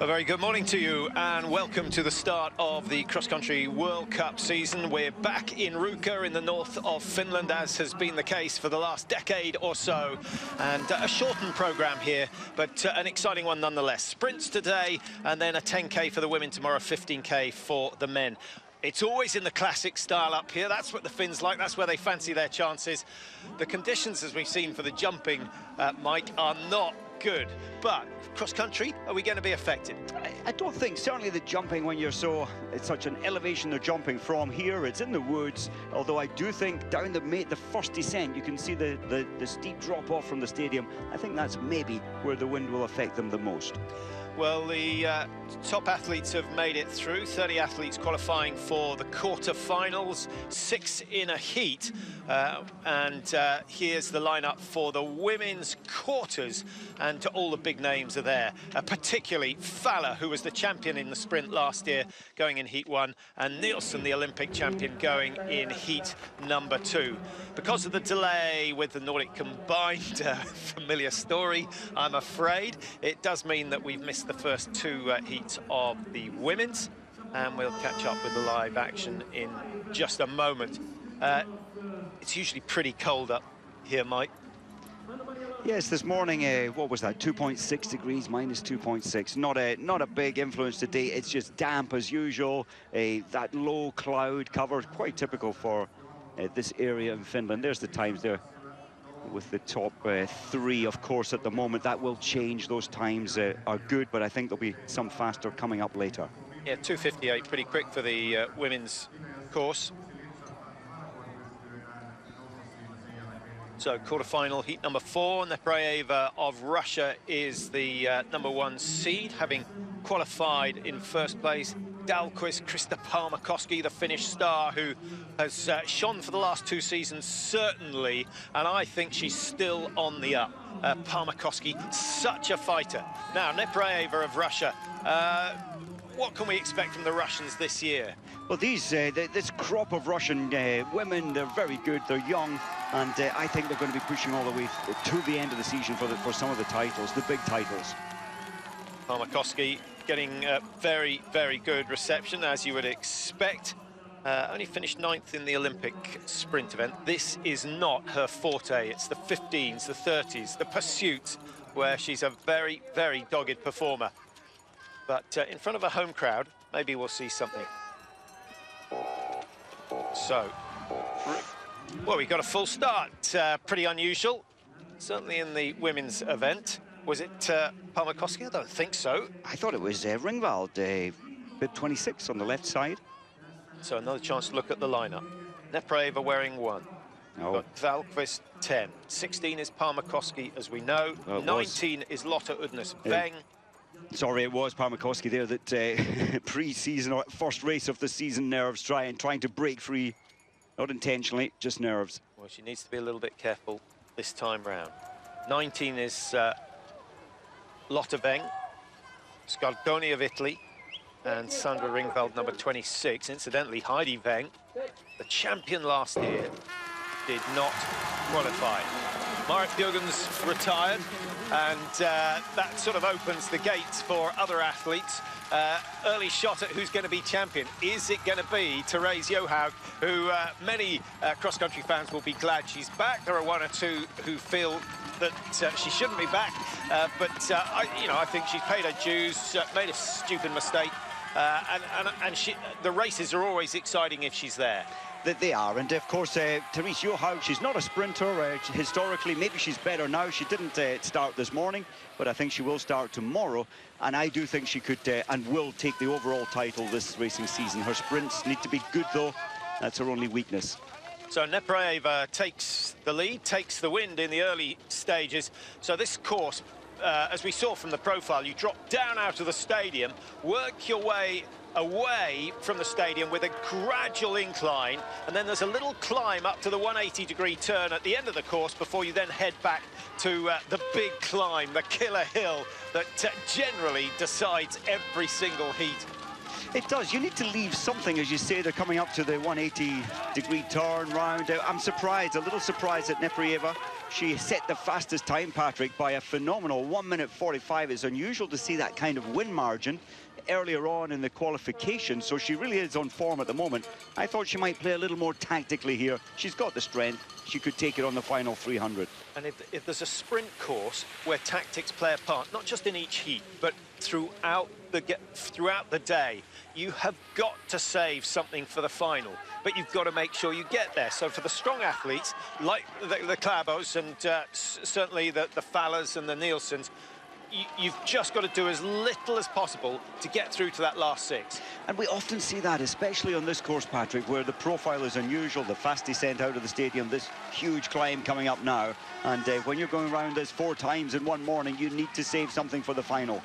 A very good morning to you and welcome to the start of the cross-country World Cup season. We're back in Ruka in the north of Finland, as has been the case for the last decade or so. And a shortened programme here, but an exciting one nonetheless. Sprints today and then a 10K for the women tomorrow, 15K for the men. It's always in the classic style up here. That's what the Finns like. That's where they fancy their chances. The conditions, as we've seen for the jumping, Mike, are not good. But cross-country, are we going to be affected? I don't think. Certainly the jumping, when you're it's such an elevation they're jumping from here. It's in the woods. Although I do think down the first descent, you can see the steep drop off from the stadium. I think that's maybe where the wind will affect them the most. Well, the top athletes have made it through. 30 athletes qualifying for the quarter-finals, 6 in a heat. Here's the lineup for the women's quarters, and all the big names are there, particularly Fowler, who was the champion in the sprint last year, going in heat 1, and Nielsen, the Olympic champion, going in heat number 2. Because of the delay with the Nordic combined, familiar story, I'm afraid, it does mean that we've missed the first 2 heats of the women's, and we'll catch up with the live action in just a moment. It's usually pretty cold up here, Mike. Yes, this morning, what was that, 2.6 degrees, minus 2.6. Not a big influence today. It's just damp as usual. That low cloud cover, quite typical for this area in Finland. There's the times there with the top 3, of course, at the moment. That will change. Those times are good, but I think there'll be some faster coming up later. Yeah, 2:58, pretty quick for the women's course. So quarter-final heat number 4. Nepraeva of Russia is the number 1 seed, having qualified in first place. Dahlqvist, Krista Palmakoski, the Finnish star, who has shone for the last 2 seasons, certainly, and I think she's still on the up. Palmakoski, such a fighter. Now, Nepraeva of Russia, what can we expect from the Russians this year? Well, this crop of Russian women, they're very good, they're young, and I think they're going to be pushing all the way to the end of the season for some of the titles, the big titles. Palmakoski getting very, very good reception, as you would expect. Only finished 9th in the Olympic sprint event. This is not her forte. It's the 15s, the 30s, the pursuit, where she's a very, very dogged performer. But in front of a home crowd, maybe we'll see something. So, well, we got a full start. Pretty unusual, certainly in the women's event. Was it Palmakoski? I don't think so. I thought it was Ringvald, bib 26 on the left side. So another chance to look at the lineup. Nepraeva wearing 1. Oh. Got Dahlqvist 10. 16 is Palmakoski, as we know. Well, 19 is Lotta Udnes Weng. Sorry, it was Palmakoski there that pre-season or first race of the season nerves trying to break free. Not intentionally, just nerves. Well, she needs to be a little bit careful this time round. 19 is Lotta Weng, Scardoni of Italy, and Sandra Ringvald, number 26. Incidentally, Heidi Weng, the champion last year, did not qualify. Marit Bjørgens retired, and that sort of opens the gates for other athletes. Early shot at who's going to be champion. Is it going to be Therese Johaug, who many cross-country fans will be glad she's back? There are 1 or 2 who feel that she shouldn't be back, but I think she's paid her dues, made a stupid mistake, and the races are always exciting if she's there. They are, and of course Therese Johaug, she's not a sprinter historically. Maybe she's better now. She didn't start this morning, but I think she will start tomorrow, and I do think she could and will take the overall title this racing season. Her sprints need to be good though. That's her only weakness. So Nepraeva takes the lead, takes the wind in the early stages. So this course, as we saw from the profile, you drop down out of the stadium, work your way away from the stadium with a gradual incline, and then there's a little climb up to the 180-degree turn at the end of the course before you then head back to the big climb, the killer hill that generally decides every single heat. It does. You need to leave something, as you say. They're coming up to the 180-degree turn round. I'm surprised, a little surprised at Nepraeva. She set the fastest time, Patrick, by a phenomenal 1:45. It's unusual to see that kind of win margin earlier on in the qualification, so she really is on form at the moment. I thought she might play a little more tactically here. She's got the strength. She could take it on the final 300. And if there's a sprint course where tactics play a part, not just in each heat, but throughout the day, you have got to save something for the final, but you've got to make sure you get there. So for the strong athletes, like the Clabos and certainly the Fallas and the Nielsen's, you've just got to do as little as possible to get through to that last 6. And we often see that, especially on this course, Patrick, where the profile is unusual, the fast descent out of the stadium, this huge climb coming up now. And when you're going around this 4 times in one morning, you need to save something for the final.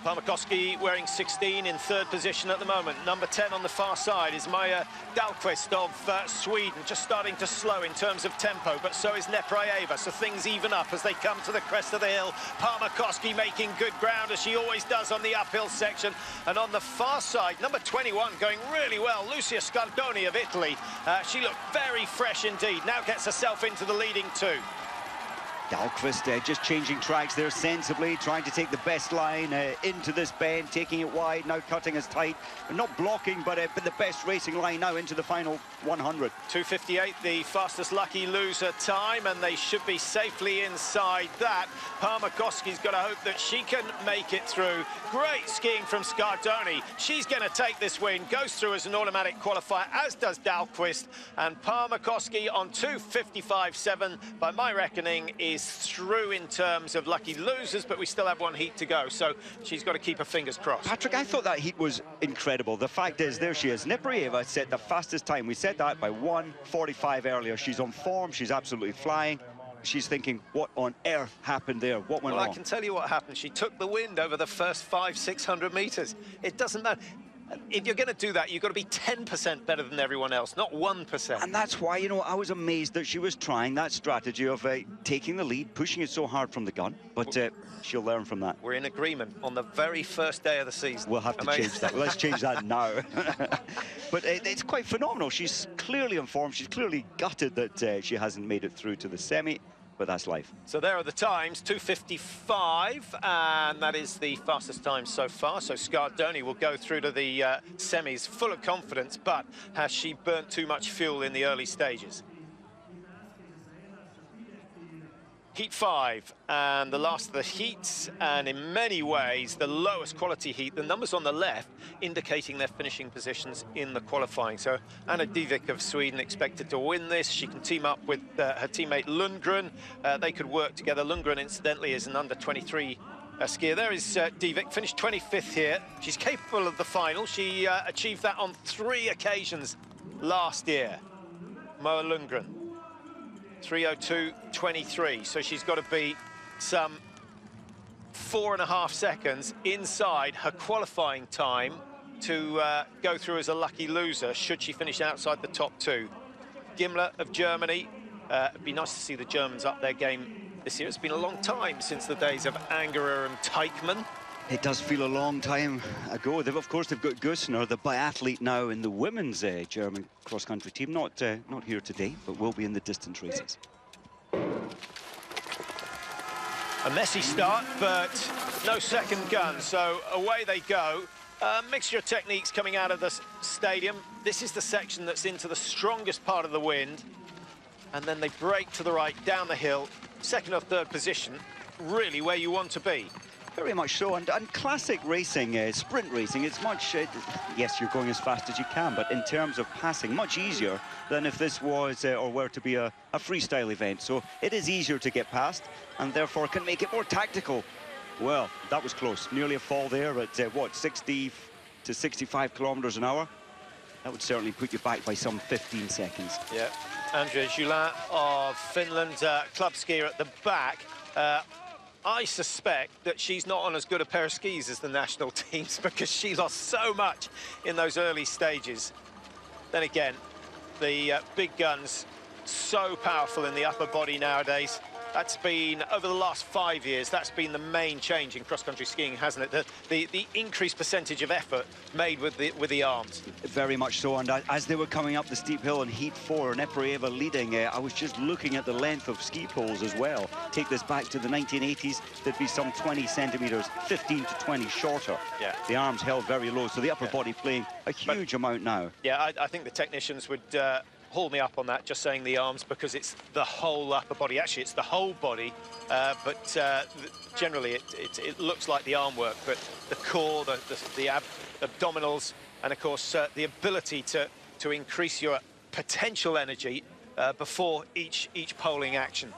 Parmakoski wearing 16 in 3rd position at the moment. Number 10 on the far side is Maja Dahlqvist of Sweden, just starting to slow in terms of tempo, but so is Neprayeva, so things even up as they come to the crest of the hill. Parmakoski making good ground, as she always does on the uphill section. And on the far side, number 21 going really well, Lucia Scardoni of Italy. She looked very fresh indeed, now gets herself into the leading 2. Dahlqvist just changing tracks there sensibly, trying to take the best line into this bend, taking it wide, now cutting as tight, not blocking, but the best racing line now into the final 100. 2:58, the fastest lucky loser time, and they should be safely inside that. Parmakoski's got to hope that she can make it through. Great skiing from Scardoni. She's going to take this win, goes through as an automatic qualifier, as does Dahlqvist, and Parmakoski on 2:55.7, by my reckoning, is through in terms of lucky losers, but we still have 1 heat to go, so she's got to keep her fingers crossed. Patrick, I thought that heat was incredible. The fact is, there she is. Neprayeva set the fastest time. We said that by 1:45 earlier. She's on form. She's absolutely flying. She's thinking, what on earth happened there? What went wrong? Well, I can tell you what happened. She took the wind over the first 500-600 meters. It doesn't matter. If you're going to do that, you've got to be 10% better than everyone else, not 1%. And that's why, you know, I was amazed that she was trying that strategy of taking the lead, pushing it so hard from the gun. But she'll learn from that. We're in agreement on the very first day of the season. We'll have to change that. Let's change that now. But it's quite phenomenal. She's clearly on form. She's clearly gutted that she hasn't made it through to the semi. But that's life. So there are the times, 2:55, and that is the fastest time so far. So Scardoni will go through to the semis full of confidence, but has she burnt too much fuel in the early stages? Heat 5, and the last of the heats, and in many ways the lowest quality heat. The numbers on the left indicating their finishing positions in the qualifying. So Anna Divik of Sweden expected to win this. She can team up with her teammate Lundgren. They could work together. Lundgren, incidentally, is an under-23 skier. There is Divik, finished 25th here. She's capable of the final. She achieved that on 3 occasions last year. Moa Lundgren. 3:02.23, so she's got to be some 4.5 seconds inside her qualifying time to go through as a lucky loser, should she finish outside the top 2. Gimler of Germany, it'd be nice to see the Germans up their game this year. It's been a long time since the days of Angerer and Teichmann. It does feel a long time ago. Of course, they've got Gusner, the biathlete now in the women's German cross-country team. Not here today, but will be in the distance races. A messy start, but no second gun, so away they go. Mixture of techniques coming out of the stadium. This is the section that's into the strongest part of the wind, and then they break to the right, down the hill. 2nd or 3rd position, really where you want to be. Very much so, and classic racing, sprint racing, it's much, yes, you're going as fast as you can, but in terms of passing, much easier than if this was or were to be a freestyle event. So it is easier to get past, and therefore can make it more tactical. Well, that was close. Nearly a fall there at, what, 60 to 65 kilometers an hour? That would certainly put you back by some 15 seconds. Yeah, Andrea Julin of Finland, club skier at the back. I suspect that she's not on as good a pair of skis as the national teams, because she lost so much in those early stages. Then again, the big guns, so powerful in the upper body nowadays. That's been, over the last 5 years, that's been the main change in cross-country skiing, hasn't it? The increased percentage of effort made with the arms. Very much so, and as they were coming up the steep hill in Heat 4, Nepreva leading, I was just looking at the length of ski poles as well. Take this back to the 1980s, there'd be some 20 centimetres, 15 to 20 shorter. Yeah. The arms held very low, so the upper body playing a huge amount now. Yeah, I think the technicians would haul me up on that, just saying the arms, because it's the whole upper body. Actually, it's the whole body, but generally it looks like the arm work, but the core, the abdominals, and of course the ability to increase your potential energy before each poling action.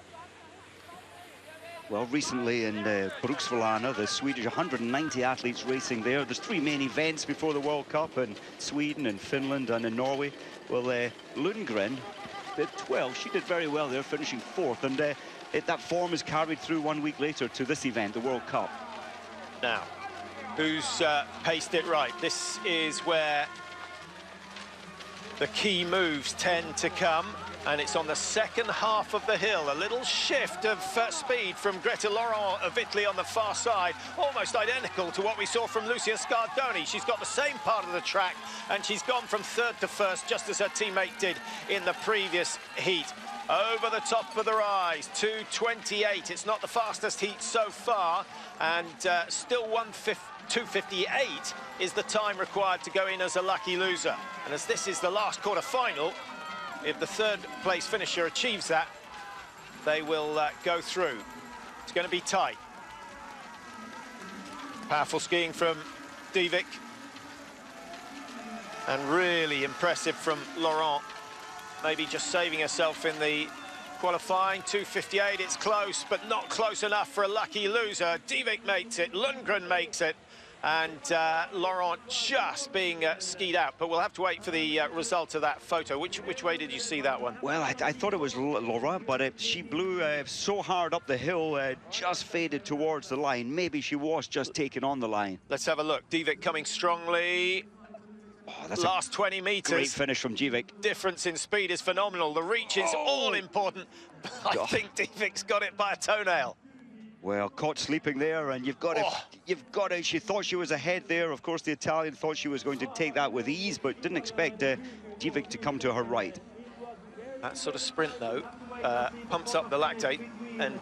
Well, recently in Bruksvallarna, the Swedish 190 athletes racing there. There's 3 main events before the World Cup in Sweden, in Finland, and in Norway. Well, Lundgren did 12. She did very well there, finishing 4th. And that form is carried through 1 week later to this event, the World Cup. Now, who's paced it right? This is where the key moves tend to come. And it's on the second half of the hill. A little shift of speed from Greta Laurent of Italy on the far side, almost identical to what we saw from Lucia Scardoni. She's got the same part of the track, and she's gone from 3rd to 1st, just as her teammate did in the previous heat. Over the top of the rise, 2:28. It's not the fastest heat so far, and still 2:58 is the time required to go in as a lucky loser. And as this is the last quarter-final, if the 3rd place finisher achieves that, they will go through. It's going to be tight. Powerful skiing from Divik. And really impressive from Laurent. Maybe just saving herself in the qualifying. 2:58, it's close, but not close enough for a lucky loser. Divik makes it, Lundgren makes it. And Laurent just being skied out, but we'll have to wait for the result of that photo. Which way did you see that one? Well, I thought it was Laurent, but she blew so hard up the hill, just faded towards the line. Maybe she was just taken on the line. Let's have a look. Divik coming strongly. Oh, that's last 20 metres. Great finish from Divik. Difference in speed is phenomenal. The reach is all important. I think Divik's got it by a toenail. Well, caught sleeping there, and you've got to, she thought she was ahead there. Of course, the Italian thought she was going to take that with ease, but didn't expect Divik to come to her right. That sort of sprint, though, pumps up the lactate, and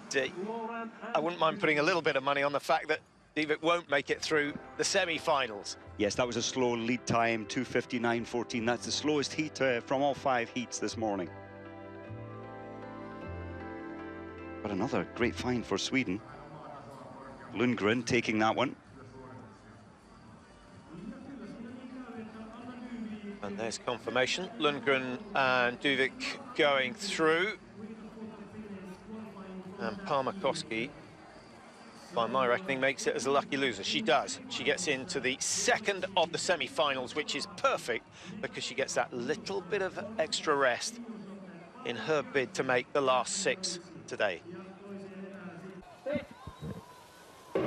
I wouldn't mind putting a little bit of money on the fact that Divik won't make it through the semi-finals. Yes, that was a slow lead time, 2:59.14. That's the slowest heat from all 5 heats this morning. But another great find for Sweden. Lundgren taking that one. And there's confirmation. Lundgren and Divik going through. And Palmer-Koski, by my reckoning, makes it as a lucky loser. She does. She gets into the 2nd of the semi-finals, which is perfect because she gets that little bit of extra rest in her bid to make the last 6 today.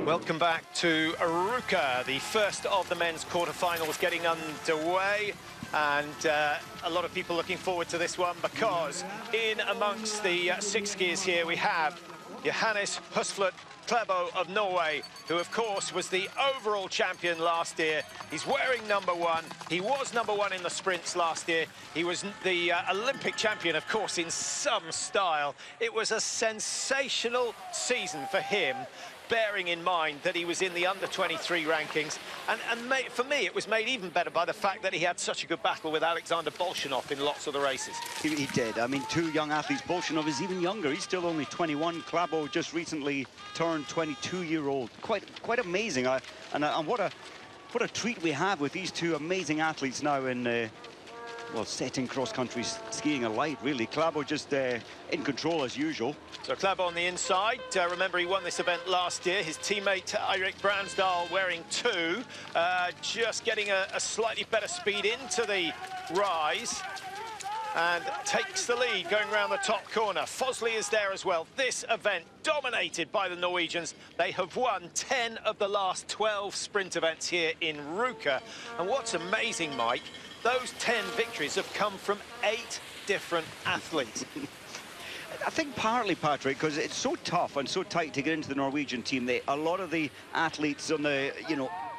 Welcome back to Ruka, the first of the men's quarterfinals getting underway, and a lot of people looking forward to this one because in amongst the 6 skiers here we have Johannes Husflot Klæbo of Norway, who of course was the overall champion last year. He's wearing #1. He was #1 in the sprints last year. He was the Olympic champion, of course, in some style. It was a sensational season for him, bearing in mind that he was in the under-23 rankings. And for me, it was made even better by the fact that he had such a good battle with Alexander Bolshinov in lots of the races. He did. I mean, 2 young athletes. Bolshinov is even younger. He's still only 21. Klæbo just recently turned 22-year-old. Quite amazing. And what a treat we have with these 2 amazing athletes now in well, setting cross-country skiing alight, really. Klæbo just in control as usual. So Klæbo on the inside. Remember, he won this event last year. His teammate Eirik Bransdal wearing 2, just getting a slightly better speed into the rise, and takes the lead going around the top corner. Fosley is there as well. This event dominated by the Norwegians. They have won 10 of the last 12 sprint events here in Ruka. And what's amazing, Mike, those 10 victories have come from 8 different athletes. I think partly, Patrick, because it's so tough and so tight to get into the Norwegian team. A lot of the athletes on the,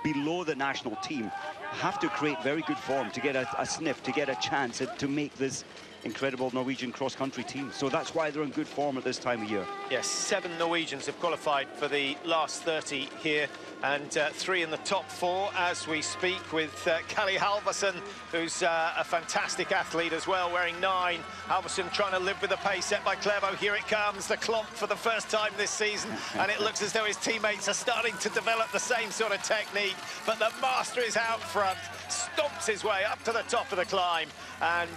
below the national team have to create very good form to get a sniff, to get a chance to make this incredible Norwegian cross-country team. So that's why they're in good form at this time of year. Yes, 7 Norwegians have qualified for the last 30 here, and 3 in the top 4 as we speak, with Kalle Halvorsen, who's a fantastic athlete as well, wearing 9. Halvorsen trying to live with the pace set by Klæbo. Here it comes, the clomp for the first time this season, and it looks as though his teammates are starting to develop the same sort of technique, but the master is out front, stomps his way up to the top of the climb, and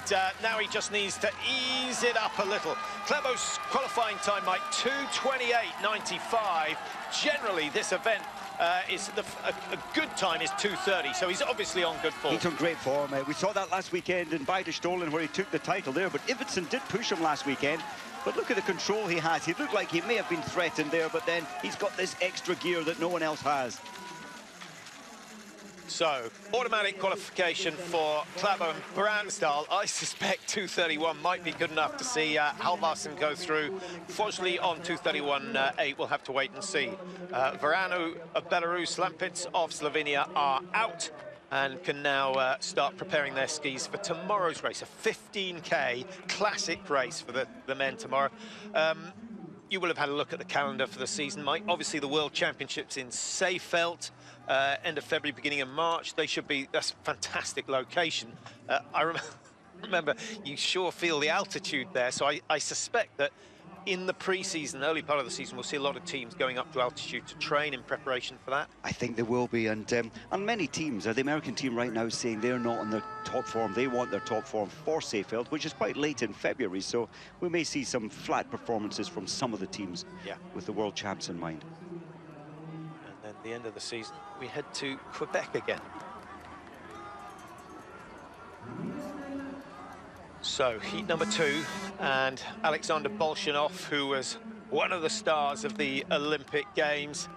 now he just needs to ease it up a little. Klæbo's qualifying time, Mike, 2:28.95. Generally, this event is a good time is 2:30, so he's obviously on good form. He's on great form. We saw that last weekend in Beiderstolen where he took the title there, but Iversen did push him last weekend. But look at the control he has. He looked like he may have been threatened there, but then he's got this extra gear that no one else has. So, automatic qualification for Klæbo and Bransdal. I suspect 2:31 might be good enough to see Halvorsen go through. Fortunately, on 2:31.8, we'll have to wait and see. Varanu of Belarus, Lampitz of Slovenia are out and can now start preparing their skis for tomorrow's race, a 15K classic race for the men tomorrow. You will have had a look at the calendar for the season, Mike. Obviously, the World Championships in Seefeld, end of February, beginning of March. That's a fantastic location. I remember you sure feel the altitude there, so I suspect that in the pre-season, early part of the season, we'll see a lot of teams going up to altitude to train in preparation for that. I think there will be, and many teams, the American team right now is saying they're not in their top form. They want their top form for Seefeld, which is quite late in February, so we may see some flat performances from some of the teams with the world champs in mind. And then the end of the season, we head to Quebec again. So, heat number 2, and Alexander Bolshinov, who was one of the stars of the Olympic Games.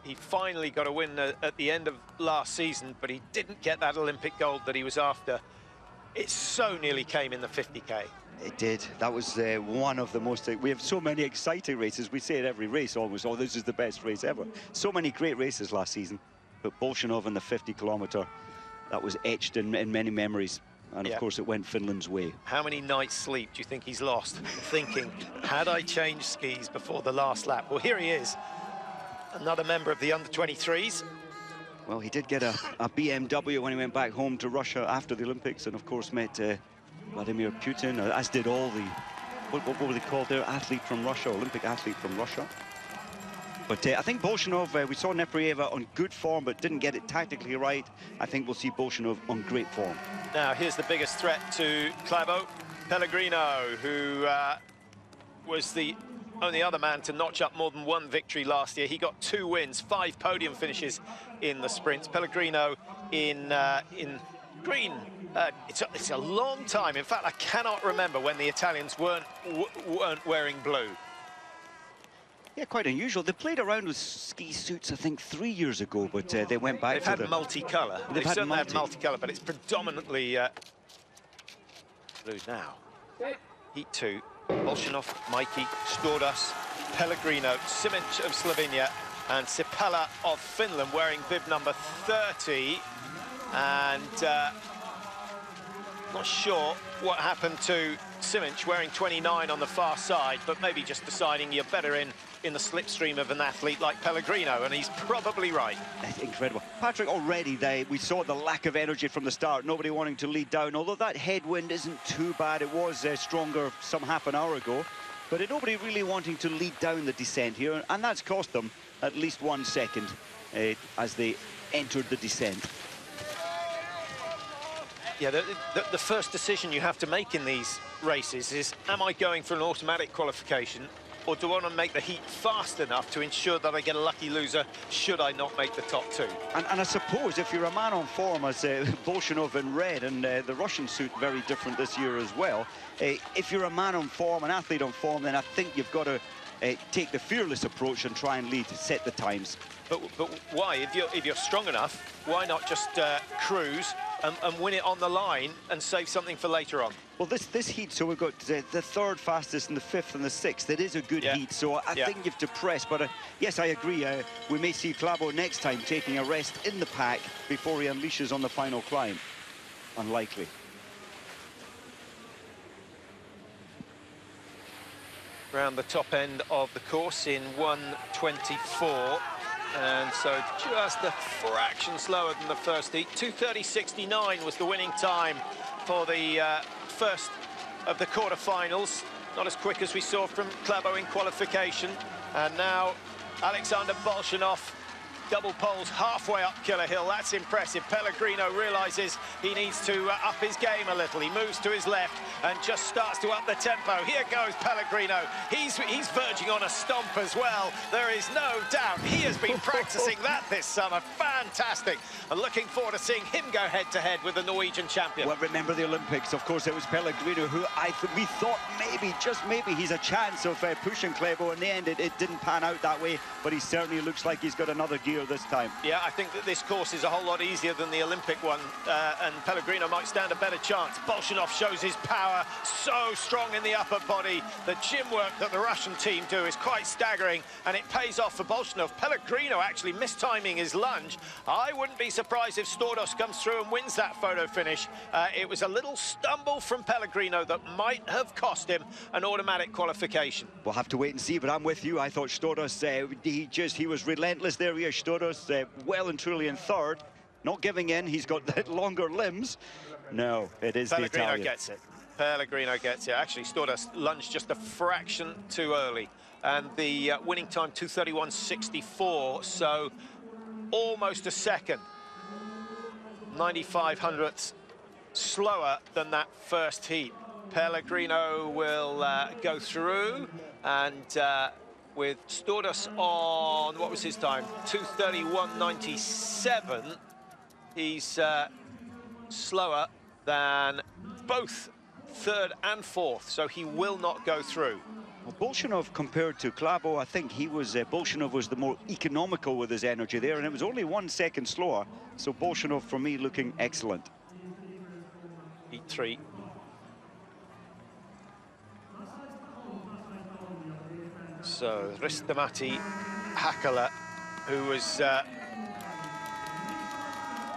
He finally got a win at the end of last season, but he didn't get that Olympic gold that he was after. It so nearly came in the 50K. It did. That was one of the most... we have so many exciting races. We say at every race almost, oh, this is the best race ever. So many great races last season. But Bolshinov in the 50-kilometre, that was etched in many memories. And of course, it went Finland's way. How many nights' sleep do you think he's lost thinking, had I changed skis before the last lap? Well, here he is, another member of the under-23s. Well, he did get a BMW when he went back home to Russia after the Olympics, and of course met Vladimir Putin, as did all the, what were they called there? Athlete from Russia, Olympic athlete from Russia. But I think Bolshinov, we saw Neprieva on good form, but didn't get it tactically right. I think we'll see Bolshinov on great form. Now, here's the biggest threat to Klæbo, Pellegrino, who was the only other man to notch up more than one victory last year. He got 2 wins, 5 podium finishes in the sprints. Pellegrino in green. It's a long time. In fact, I cannot remember when the Italians weren't wearing blue. Yeah, quite unusual. They played around with ski suits, I think, 3 years ago, but they went back to They've had multicolour. They've certainly had multicolour, but it's predominantly blue now. Heat 2, Bolshinov, Mikey, Stordas, Pellegrino, Simic of Slovenia, and Sipala of Finland, wearing bib number 30. And not sure what happened to Simic, wearing 29 on the far side, but maybe just deciding you're better in the slipstream of an athlete like Pellegrino, and he's probably right. That's incredible. Patrick, already we saw the lack of energy from the start, nobody wanting to lead down, although that headwind isn't too bad. It was stronger some half an hour ago, but nobody really wanting to lead down the descent here, and that's cost them at least 1 second as they entered the descent. Yeah, the first decision you have to make in these races is, am I going for an automatic qualification, or do I want to make the heat fast enough to ensure that I get a lucky loser should I not make the top 2? And I suppose if you're a man on form, as Bolshinov in red, and the Russian suit very different this year as well, if you're a man on form, an athlete on form, then I think you've got to take the fearless approach and try and lead, set the times. But why? If you're strong enough, why not just cruise, and win it on the line and save something for later on. Well, this heat, so we've got the third fastest and the fifth and the sixth. It is a good heat, so I think you have to press. But yes, I agree. We may see Klæbo next time taking a rest in the pack before he unleashes on the final climb. Unlikely. Around the top end of the course in 1:24. And so just a fraction slower than the first heat. 2:30.69 was the winning time for the first of the quarterfinals. Not as quick as we saw from Klæbo in qualification. And now Alexander Bolshinov, double poles halfway up Killer Hill. That's impressive. Pellegrino realizes he needs to up his game a little. He moves to his left and just starts to up the tempo. Here goes Pellegrino. He's verging on a stomp as well. There is no doubt he has been practicing that this summer. Fantastic. And looking forward to seeing him go head-to-head with the Norwegian champion. Well, remember the Olympics. Of course, it was Pellegrino who we thought maybe, just maybe, he's a chance of pushing Klæbo. In the end, it didn't pan out that way, but he certainly looks like he's got another gear this time. Yeah, I think that this course is a whole lot easier than the Olympic one, and Pellegrino might stand a better chance. Bolshinov shows his power, so strong in the upper body. The gym work that the Russian team do is quite staggering, and it pays off for Bolshinov. Pellegrino actually mistiming his lunge. I wouldn't be surprised if Stordos comes through and wins that photo finish. It was a little stumble from Pellegrino that might have cost him an automatic qualification. We'll have to wait and see, but I'm with you. I thought Stordos, he was relentless there. Here, Stordos well and truly in third, not giving in. He's got the longer limbs. No, it is the Italian. Pellegrino gets it. Pellegrino gets it. Actually, Stordos lunged just a fraction too early, and the winning time 2:31.64, so almost a second. 95 hundredths slower than that first heat. Pellegrino will go through, and with Stordos on, what was his time? 2:31.97. He's slower than both third and fourth, so he will not go through. Well, Bolshinov compared to Klæbo, I think Bolshinov was the more economical with his energy there, and it was only 1 second slower. So Bolshinov, for me, looking excellent. Heat 3. So Ristamati Hakala, who was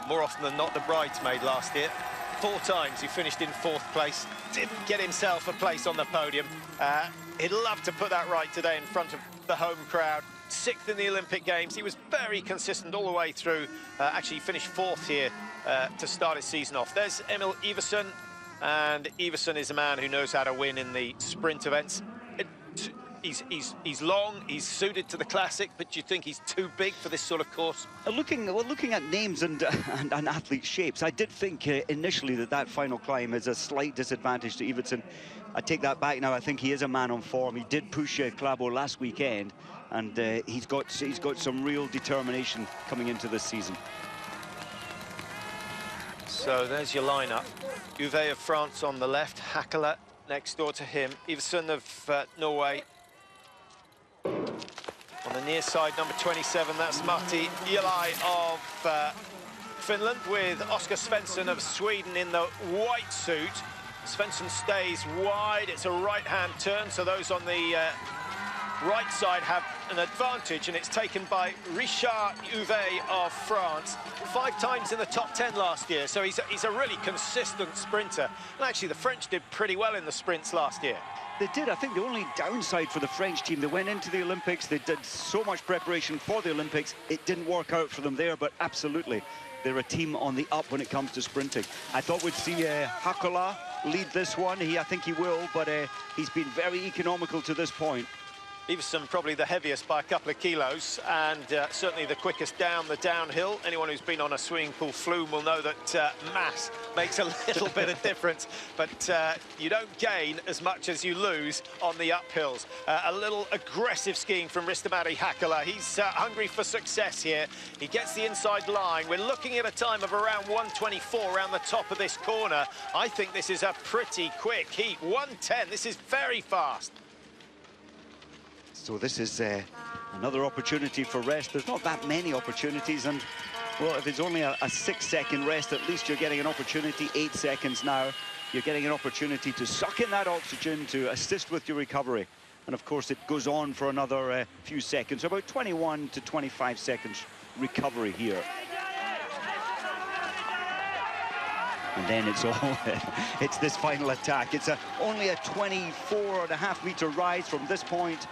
more often than not the bridesmaid last year. 4 times he finished in 4th place, didn't get himself a place on the podium. He'd love to put that right today in front of the home crowd. 6th in the Olympic Games. He was very consistent all the way through. Actually, he finished 4th here to start his season off. There's Emil Iversen, and Iversen is a man who knows how to win in the sprint events. He's long, he's suited to the classic, but do you think he's too big for this sort of course? Looking at names and athlete shapes, I did think initially that final climb is a slight disadvantage to Iversen. I take that back now. I think he is a man on form. He did push Klæbo last weekend, and he's got some real determination coming into this season. So there's your lineup. Uwe of France on the left, Hakala next door to him, Iversen of Norway. On the near side, number 27, that's Martti Eli of Finland, with Oskar Svensson of Sweden in the white suit. Svensson stays wide. It's a right-hand turn, so those on the right side have an advantage, and it's taken by Richard Uwe of France. 5 times in the top 10 last year, so he's a really consistent sprinter. And actually, the French did pretty well in the sprints last year. They did. I think the only downside for the French team, they went into the Olympics, they did so much preparation for the Olympics, it didn't work out for them there, but absolutely, they're a team on the up when it comes to sprinting. I thought we'd see Hakala lead this one. I think he will, but he's been very economical to this point. Iversen probably the heaviest by a couple of kilos, and certainly the quickest down the downhill. Anyone who's been on a swimming pool flume will know that mass makes a little bit of difference, but you don't gain as much as you lose on the uphills. A little aggressive skiing from Ristamati Hakala. He's hungry for success here. He gets the inside line. We're looking at a time of around 1:24 around the top of this corner. I think this is a pretty quick heat. 1:10, this is very fast. So this is another opportunity for rest. There's not that many opportunities, and Well, if it's only a 6-second rest, at least you're getting an opportunity. 8 seconds now. You're getting an opportunity to suck in that oxygen to assist with your recovery. And of course, it goes on for another few seconds, about 21 to 25 seconds recovery here. And then it's all, it's this final attack. It's only a 24.5-meter rise from this point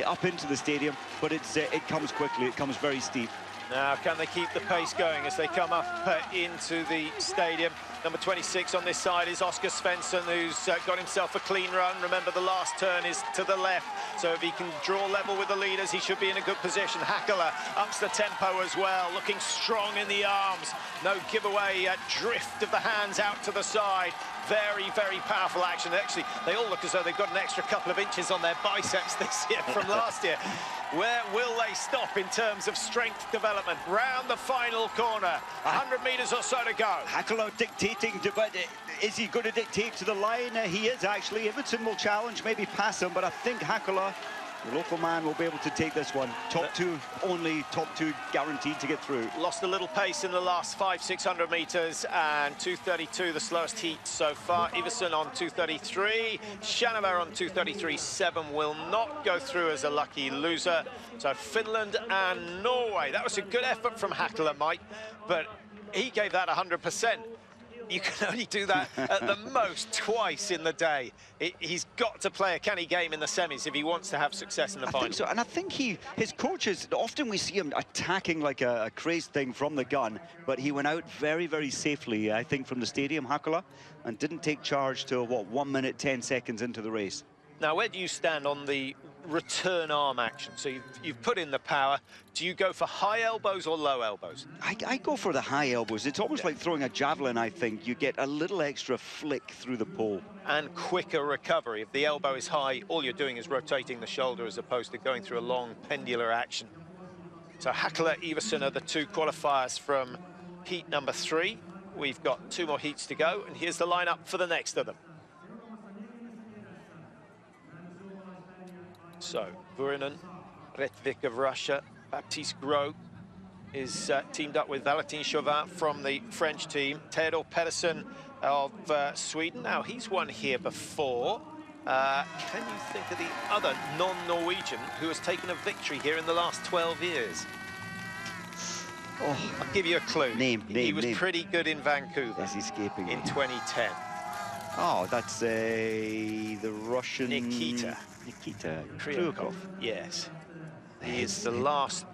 up into the stadium, but it comes quickly, it comes very steep. Now, can they keep the pace going as they come up into the stadium? Number 26 on this side is Oscar Svensson, who's got himself a clean run. Remember, the last turn is to the left, so if he can draw level with the leaders, he should be in a good position. Hackler ups the tempo as well, looking strong in the arms. No giveaway, drift of the hands out to the side. Very, very powerful action. Actually, they all look as though they've got an extra couple of inches on their biceps this year from last year. Where will they stop in terms of strength development? Round the final corner, 100 metres or so to go. Hackler dictating, but is he going to dictate to the line? He is actually. Iversen will challenge, maybe pass him, but I think Hackler, the local man, will be able to take this one. Top two, only top two guaranteed to get through. Lost a little pace in the last 500-600 metres, and 2:32 the slowest heat so far. Iversen on 2:33, Shanavar on 2:33.7 will not go through as a lucky loser. So Finland and Norway. That was a good effort from Hackler, Mike, but he gave that 100%. You can only do that at the most twice in the day. He's got to play a canny game in the semis if he wants to have success in the final. I think so, and I think his coaches, often we see him attacking like a crazed thing from the gun, but he went out very, very safely, I think, from the stadium, Hackler, and didn't take charge till, what, 1 minute, 10 seconds into the race. Now, where do you stand on the return arm action? So you've put in the power. Do you go for high elbows or low elbows? I go for the high elbows. It's almost like throwing a javelin, I think. You get a little extra flick through the pole. And quicker recovery. If the elbow is high, all you're doing is rotating the shoulder as opposed to going through a long pendular action. So Hackler, Iversen are the two qualifiers from heat number 3. We've got 2 more heats to go, and here's the lineup for the next of them. So, Vurinen, Retvik of Russia, Baptiste Gros is teamed up with Valentin Chauvin from the French team, Theodor Pedersen of Sweden. Now, he's won here before. Can you think of the other non-Norwegian who has taken a victory here in the last 12 years? Oh, I'll give you a clue. He was pretty good in Vancouver. That's escaping in 2010. Oh, that's the Russian... Nikita Kryakov. Yes. He is the last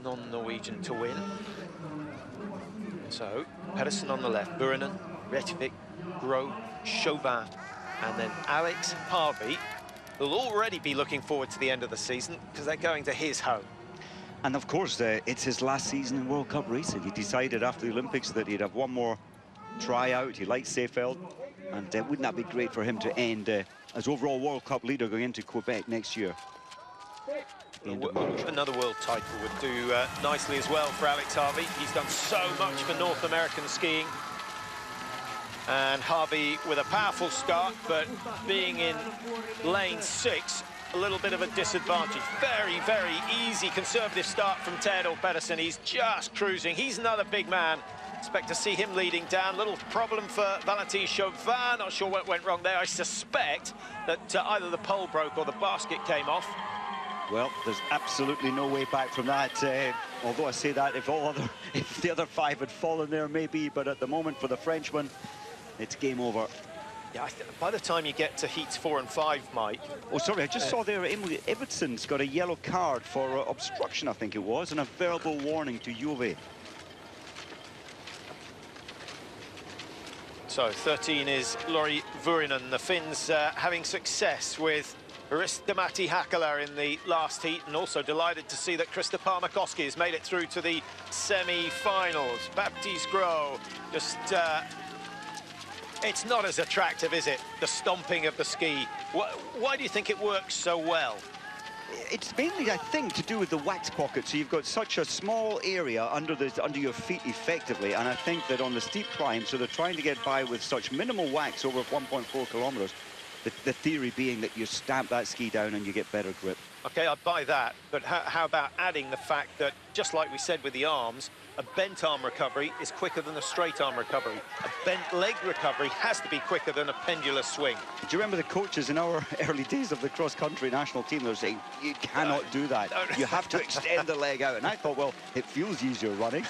non-Norwegian to win. So, Pedersen on the left, Vurinen, Retvik, Gros, Chauvin, and then Alex Harvey, who'll already be looking forward to the end of the season because they're going to his home. And of course, it's his last season in World Cup racing. He decided after the Olympics that he'd have one more tryout. He liked Seefeld, and wouldn't that be great for him to end as overall World Cup leader going into Quebec next year? Another world title would do nicely as well for Alex Harvey. He's done so much for North American skiing. And Harvey with a powerful start, but being in lane 6, a little bit of a disadvantage. Very, very easy conservative start from Theodor Pedersen. He's just cruising. He's another big man. Expect to see him leading down. Little problem for Valentin Chauvin. Not sure what went wrong there. I suspect that either the pole broke or the basket came off. Well, there's absolutely no way back from that. Although I say that if the other 5 had fallen there, maybe. But at the moment, for the Frenchman, it's game over. Yeah, by the time you get to heats 4 and 5, Mike. Oh, sorry, I just saw there Iversen's got a yellow card for obstruction, I think it was, and a verbal warning to Juve. So 13 is Lori Vurinen. The Finns having success with Ristomatti Hackler in the last heat, and also delighted to see that Krista Palmakoski has made it through to the semi-finals. Baptiste Gros, just it's not as attractive, is it? The stomping of the ski. Why do you think it works so well? It's mainly, I think, to do with the wax pocket. So you've got such a small area under your feet effectively, and I think that on the steep climb, so they're trying to get by with such minimal wax over 1.4 kilometers, The theory being that you stamp that ski down and you get better grip. Okay, I buy that, but how about adding the fact that, just like we said with the arms, a bent arm recovery is quicker than a straight arm recovery. A bent leg recovery has to be quicker than a pendulous swing. Do you remember the coaches in our early days of the cross-country national team? They were saying, you cannot do that. You have to extend the leg out. And I thought, well, it feels easier running.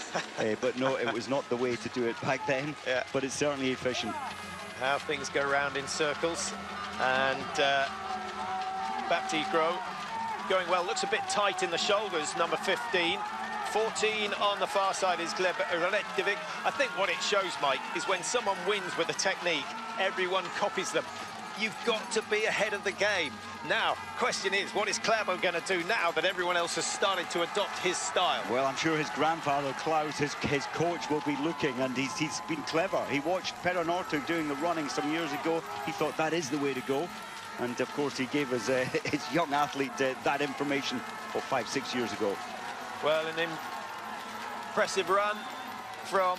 But no, it was not the way to do it back then. Yeah. But it's certainly efficient. How things go round in circles. And Baptiste going well, looks a bit tight in the shoulders, number 15. 14 on the far side is Gleb Reletivic. I think what it shows, Mike, is when someone wins with a technique, everyone copies them. You've got to be ahead of the game. Now, question is, what is Klæbo going to do now that everyone else has started to adopt his style? Well, I'm sure his grandfather, Klaus, his coach, will be looking, and he's been clever. He watched Perra Northug doing the running some years ago. He thought that is the way to go. And, of course, he gave his young athlete that information 5-6 years ago. Well, an impressive run from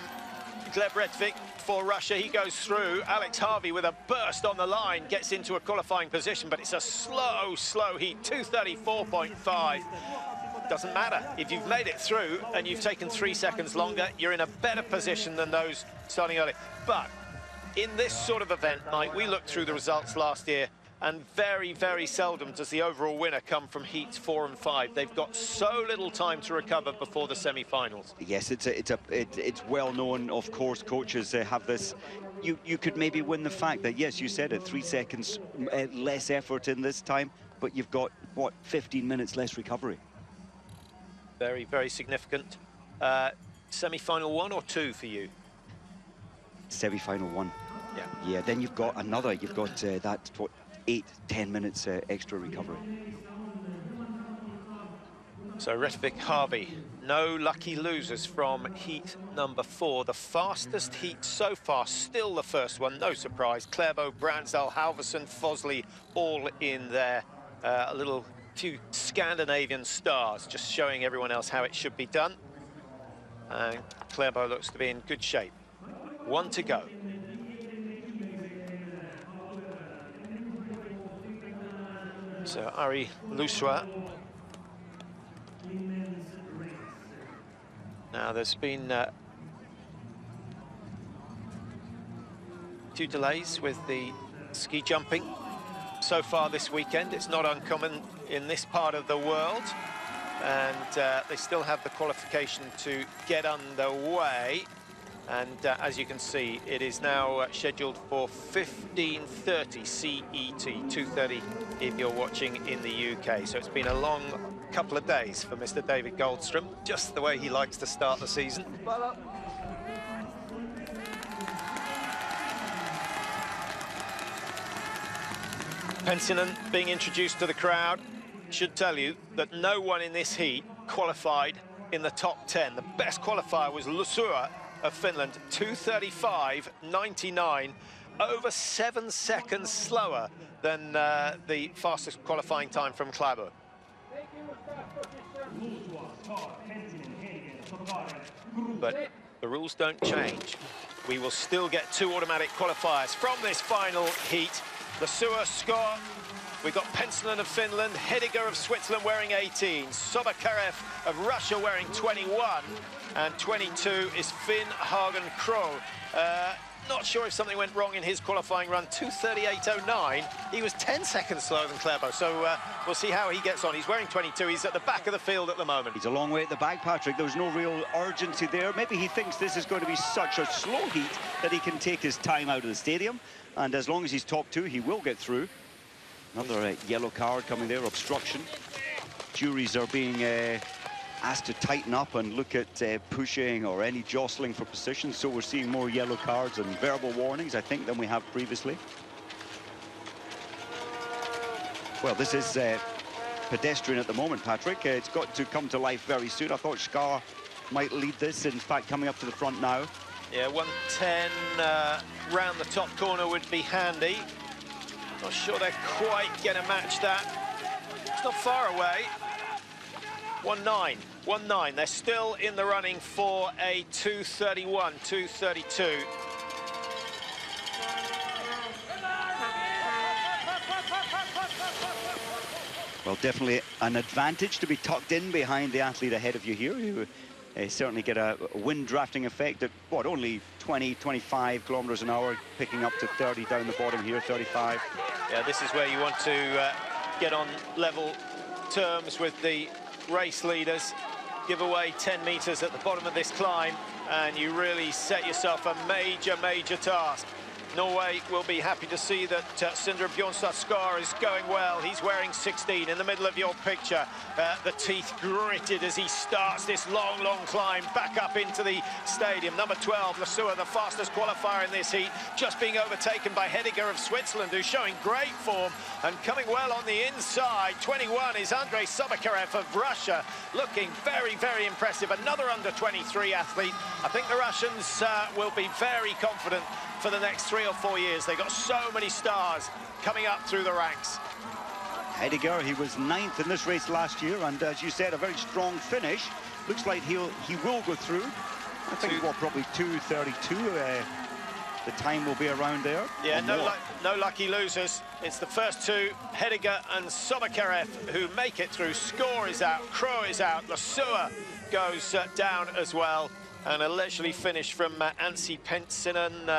Gleb Reletivic for Russia. He goes through. Alex Harvey with a burst on the line gets into a qualifying position, but it's a slow heat, 2:34.5. Doesn't matter. If you've made it through and you've taken 3 seconds longer, you're in a better position than those starting early. But in this sort of event, Mike, we looked through the results last year, and very, very seldom does the overall winner come from heats 4 and 5. They've got so little time to recover before the semi-finals. Yes, it's well known. Of course, coaches have this. You could maybe win the fact that, yes, you said it, 3 seconds less effort in this time, but you've got what, 15 minutes less recovery. Very, very significant. Semi-final 1 or 2 for you? Semi-final 1. Yeah. Yeah. Then you've got another. You've got that what, 8-10 minutes extra recovery. So Reletivic, Harvey, no lucky losers from heat number 4. The fastest heat so far, still the first one, no surprise. Klæbo, Brandsdal, Halverson, Fosley, all in there. A few Scandinavian stars, just showing everyone else how it should be done. And Klæbo looks to be in good shape. 1 to go. So Ari Luswa. Now there's been a few delays with the ski jumping so far this weekend. It's not uncommon in this part of the world, and they still have the qualification to get underway. And as you can see, it is now scheduled for 15:30 CET, 2:30 if you're watching in the UK. So it's been a long couple of days for Mr. David Goldstrom, just the way he likes to start the season. Pensinen being introduced to the crowd should tell you that no one in this heat qualified in the top 10. The best qualifier was Lusua of Finland, 2:35.99, over 7 seconds slower than the fastest qualifying time from Klæbo. But the rules don't change. We will still get 2 automatic qualifiers from this final heat. Lusua, Scott. We've got Pensinen of Finland, Hediger of Switzerland wearing 18, Sobakarev of Russia wearing 21, and 22 is Finn Hagen Kroll. Not sure if something went wrong in his qualifying run, 2:38.09. He was 10 seconds slower than Klæbo, so we'll see how he gets on. He's wearing 22, he's at the back of the field at the moment. He's a long way at the back, Patrick. There was no real urgency there. Maybe he thinks this is going to be such a slow heat that he can take his time out of the stadium, and as long as he's top 2, he will get through. Another yellow card coming there, obstruction. Juries are being asked to tighten up and look at pushing or any jostling for position, so we're seeing more yellow cards and verbal warnings, I think, than we have previously. Well, this is pedestrian at the moment, Patrick. It's got to come to life very soon. I thought Skar might lead this, in fact, coming up to the front now. Yeah, 110 round the top corner would be handy. Not sure they're quite going to match that. It's not far away. 1:09, 1:09. They're still in the running for a 2:31, 2:32. Well, definitely an advantage to be tucked in behind the athlete ahead of you here. You certainly get a wind drafting effect at, what, only 20, 25 kilometers an hour, picking up to 30 down the bottom here, 35. Yeah, this is where you want to get on level terms with the race leaders. Give away 10 meters at the bottom of this climb, and you really set yourself a major task. Norway will be happy to see that Sindre Bjornstad Skar is going well. He's wearing 16 in the middle of your picture. The teeth gritted as he starts this long climb back up into the stadium. Number 12, Lasua, the fastest qualifier in this heat, just being overtaken by Hediger of Switzerland, who's showing great form and coming well on the inside. 21 is Andrei Sobakarev of Russia, looking very impressive. Another under 23 athlete. I think the Russians will be very confident for the next 3 or 4 years. They've got so many stars coming up through the ranks. Hediger, he was 9th in this race last year, and as you said, a very strong finish. Looks like he will go through. I think, what, probably 2:32. The time will be around there. Yeah, no lucky losers. It's the first two, Hediger and Sobakarev, who make it through. Skor is out, Kroh is out, Lasua goes down as well. And a leisurely finish from Anssi Pentsinen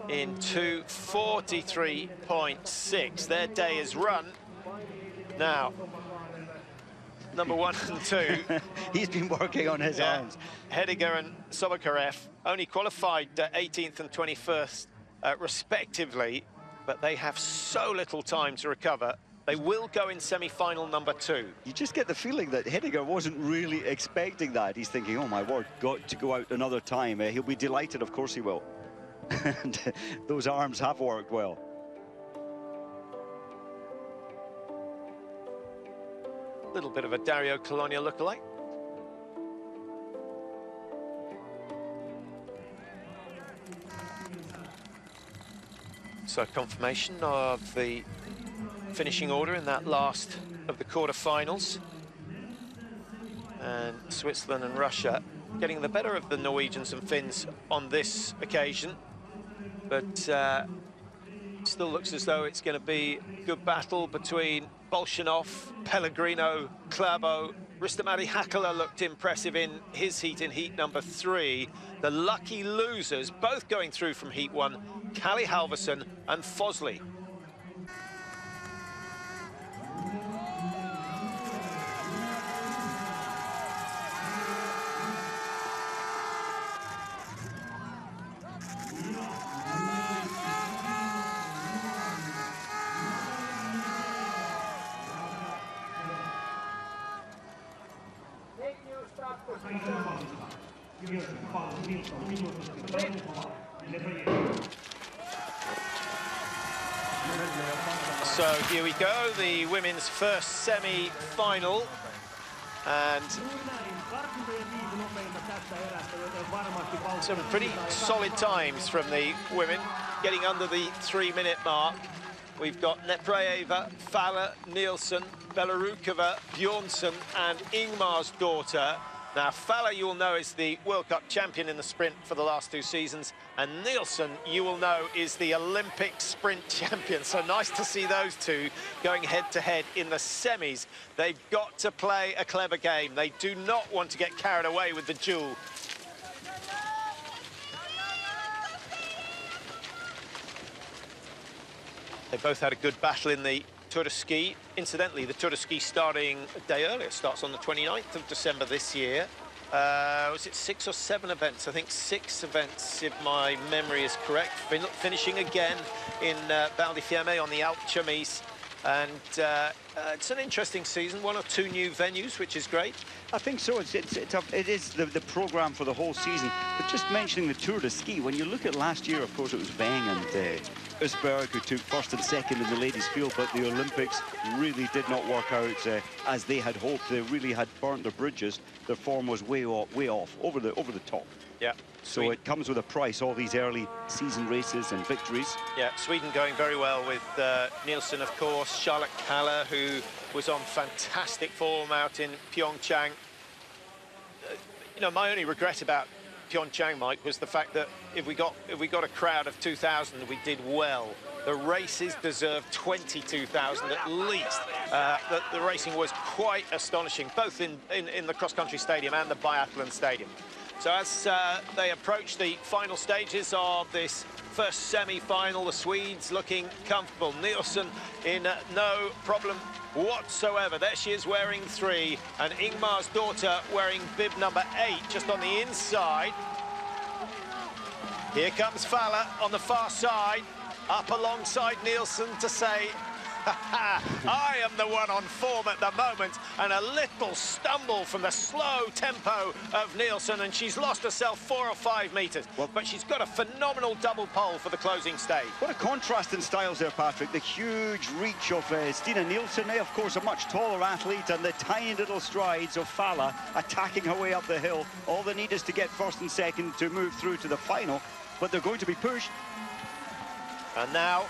in 2:43.6. Their day is run. Now, number 1 and 2. He's been working on his arms. Hediger and Sobakarev only qualified 18th and 21st, respectively, but they have so little time to recover. They will go in semi-final number 2. You just get the feeling that Hediger wasn't really expecting that. He's thinking, oh my word, got to go out another time. He'll be delighted, of course he will. And those arms have worked well. A little bit of a Dario Colonia lookalike. So confirmation of the finishing order in that last of the quarterfinals, and Switzerland and Russia getting the better of the Norwegians and Finns on this occasion, but still looks as though it's going to be a good battle between Bolshinov, Pellegrino, Klæbo. Ristomari Hakala looked impressive in his heat, in heat number 3. The lucky losers both going through from heat 1, Kalle Halvorsen and Fosley. So here we go, the women's first semi-final, and some pretty solid times from the women, getting under the 3-minute mark. We've got Nepraeva, Faller, Nielsen, Belarukova, Bjornsson and Ingmar's daughter. Now, Faller, you will know, is the World Cup champion in the sprint for the last 2 seasons, and Nielsen, you will know, is the Olympic sprint champion. So nice to see those two going head-to-head in the semis. They've got to play a clever game. They do not want to get carried away with the duel. They both had a good battle in the Tour de Ski. Incidentally, the Tour de Ski starting a day earlier, starts on the 29th of December this year. Was it 6 or 7 events? I think 6 events, if my memory is correct. Finishing again in Val di Fiemme on the Alpe Chimese. And it's an interesting season, 1 or 2 new venues, which is great. I think so. It is the programme for the whole season. But just mentioning the Tour de Ski, when you look at last year, of course, it was Weng and Usberg who took 1st and 2nd in the ladies' field, but the Olympics really did not work out as they had hoped. They really had burnt their bridges. Their form was way off, over the top. Yeah. So it comes with a price, all these early season races and victories. Yeah, Sweden going very well with Nielsen, of course, Charlotte Kalla, who was on fantastic form out in Pyeongchang. You know, my only regret about Pyeongchang, Mike, was the fact that if we got a crowd of 2,000, we did well. The races deserve 22,000 at least. The racing was quite astonishing, both in the cross-country stadium and the biathlon stadium. So as they approach the final stages of this first semi-final, the Swedes looking comfortable. Nielsen in no problem whatsoever. There she is wearing 3, and Ingmar's daughter wearing bib number 8, just on the inside. Here comes Fowler on the far side, up alongside Nielsen to say, I am the one on form at the moment, and a little stumble from the slow tempo of Nielsen, and she's lost herself 4 or 5 metres. Well, but she's got a phenomenal double pole for the closing stage. What a contrast in styles there, Patrick. The huge reach of Stina Nielsen, of course, a much taller athlete, and the tiny little strides of Fala attacking her way up the hill. All they need is to get first and second to move through to the final, but they're going to be pushed. And now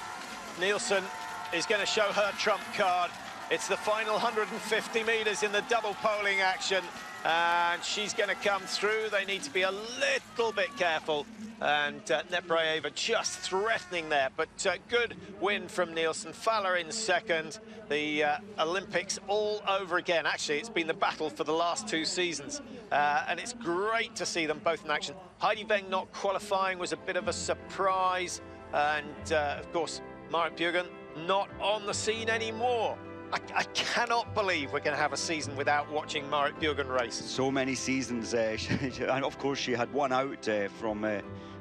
Nielsen is going to show her trump card. It's the final 150 metres in the double poling action, and she's going to come through. They need to be a little bit careful, and Nepraeva just threatening there, but good win from Nielsen. Fowler in second. The Olympics all over again. Actually, it's been the battle for the last 2 seasons, and it's great to see them both in action. Heidi Weng not qualifying was a bit of a surprise, and of course Marit Bjørgen not on the scene anymore. I cannot believe we're going to have a season without watching Marit Bjørgen race. So many seasons, and of course she had one out from,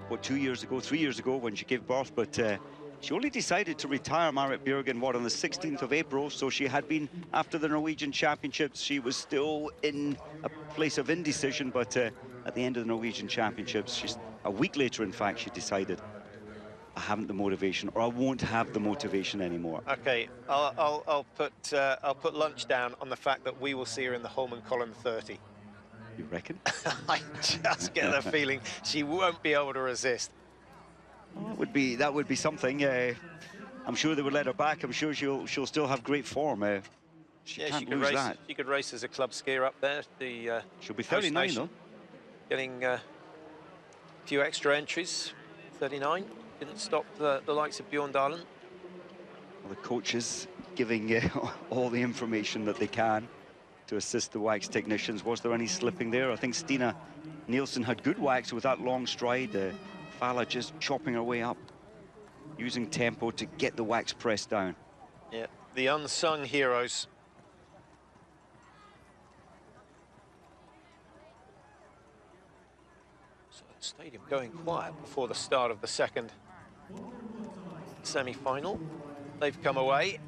what, 3 years ago when she gave birth, but she only decided to retire, Marit Bjørgen, on the 16th of April, so she had been, after the Norwegian Championships, she was still in a place of indecision, but at the end of the Norwegian Championships, a week later, in fact, she decided, I haven't the motivation, or I won't have the motivation anymore. Okay, I'll put lunch down on the fact that we will see her in the Holmenkollen 30. You reckon? I just get the feeling she won't be able to resist. Well, that would be something. I'm sure they would let her back. I'm sure she'll still have great form. She can't lose that. She could race as a club skier up there. She'll be 39 though. Getting a few extra entries. 39. Didn't stop the likes of Bjørn Dalen. Well, the coaches giving all the information that they can to assist the wax technicians. Was there any slipping there? I think Stina Nielsen had good wax with that long stride. Fala just chopping her way up, using tempo to get the wax pressed down. Yeah, the unsung heroes. So the stadium going quiet before the start of the second semi-final. They've come away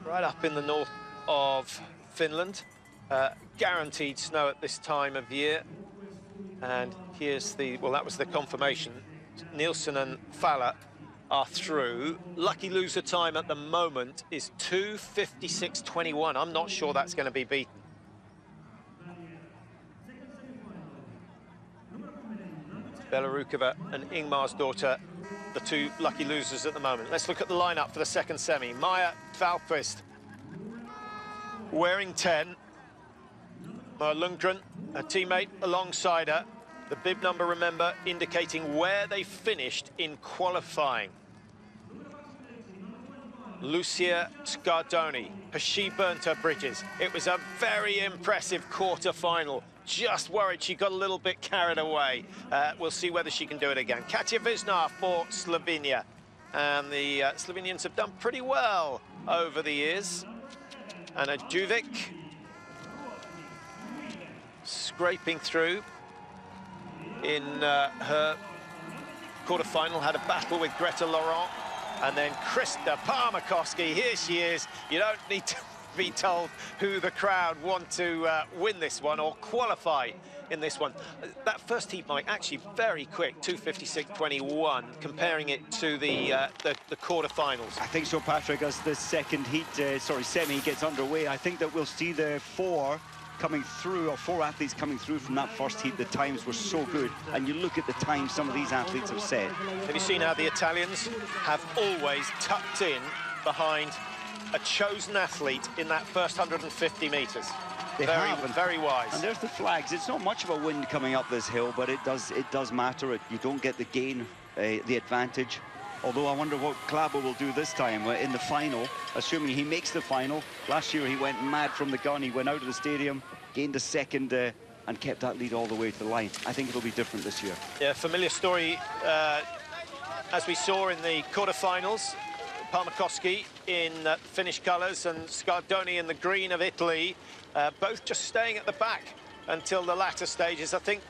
right up in the north of Finland. Guaranteed snow at this time of year. And here's well, that was the confirmation. Nielsen and Fowler are through. Lucky loser time at the moment is 2:56.21. I'm not sure that's going to be beaten. Bela Rukova and Ingmar's daughter, the 2 lucky losers at the moment. Let's look at the lineup for the second semi. Maja Dahlqvist wearing 10. Maya Lundgren, a teammate alongside her. The bib number, remember, indicating where they finished in qualifying. Lucia Scardoni, has she burnt her bridges? It was a very impressive quarter-final. Just worried she got a little bit carried away. We'll see whether she can do it again. Katja Visnar for Slovenia. And the Slovenians have done pretty well over the years. Anna Juvic scraping through in her quarter-final, had a battle with Greta Laurent, and then Krista Parmakoski, here she is. You don't need to be told who the crowd want to win this one or qualify in this one. That first heat, Mike, actually very quick, 2:56.21, comparing it to the quarter-finals. I think so, Patrick, as the second heat, semi gets underway. I think that we'll see the 4 coming through, or 4 athletes coming through from that first heat. The times were so good, and you look at the times some of these athletes have set. Have you seen how the Italians have always tucked in behind a chosen athlete in that first 150 metres? Very wise. And there's the flags. It's not much of a wind coming up this hill, but it does matter. You don't get the gain, the advantage. Although I wonder what Klæbo will do this time in the final, assuming he makes the final. Last year he went mad from the gun. He went out of the stadium, gained a second, and kept that lead all the way to the line. I think it'll be different this year. Yeah, familiar story, as we saw in the quarterfinals. Palmakoski in Finnish colours and Scardoni in the green of Italy, both just staying at the back until the latter stages. I think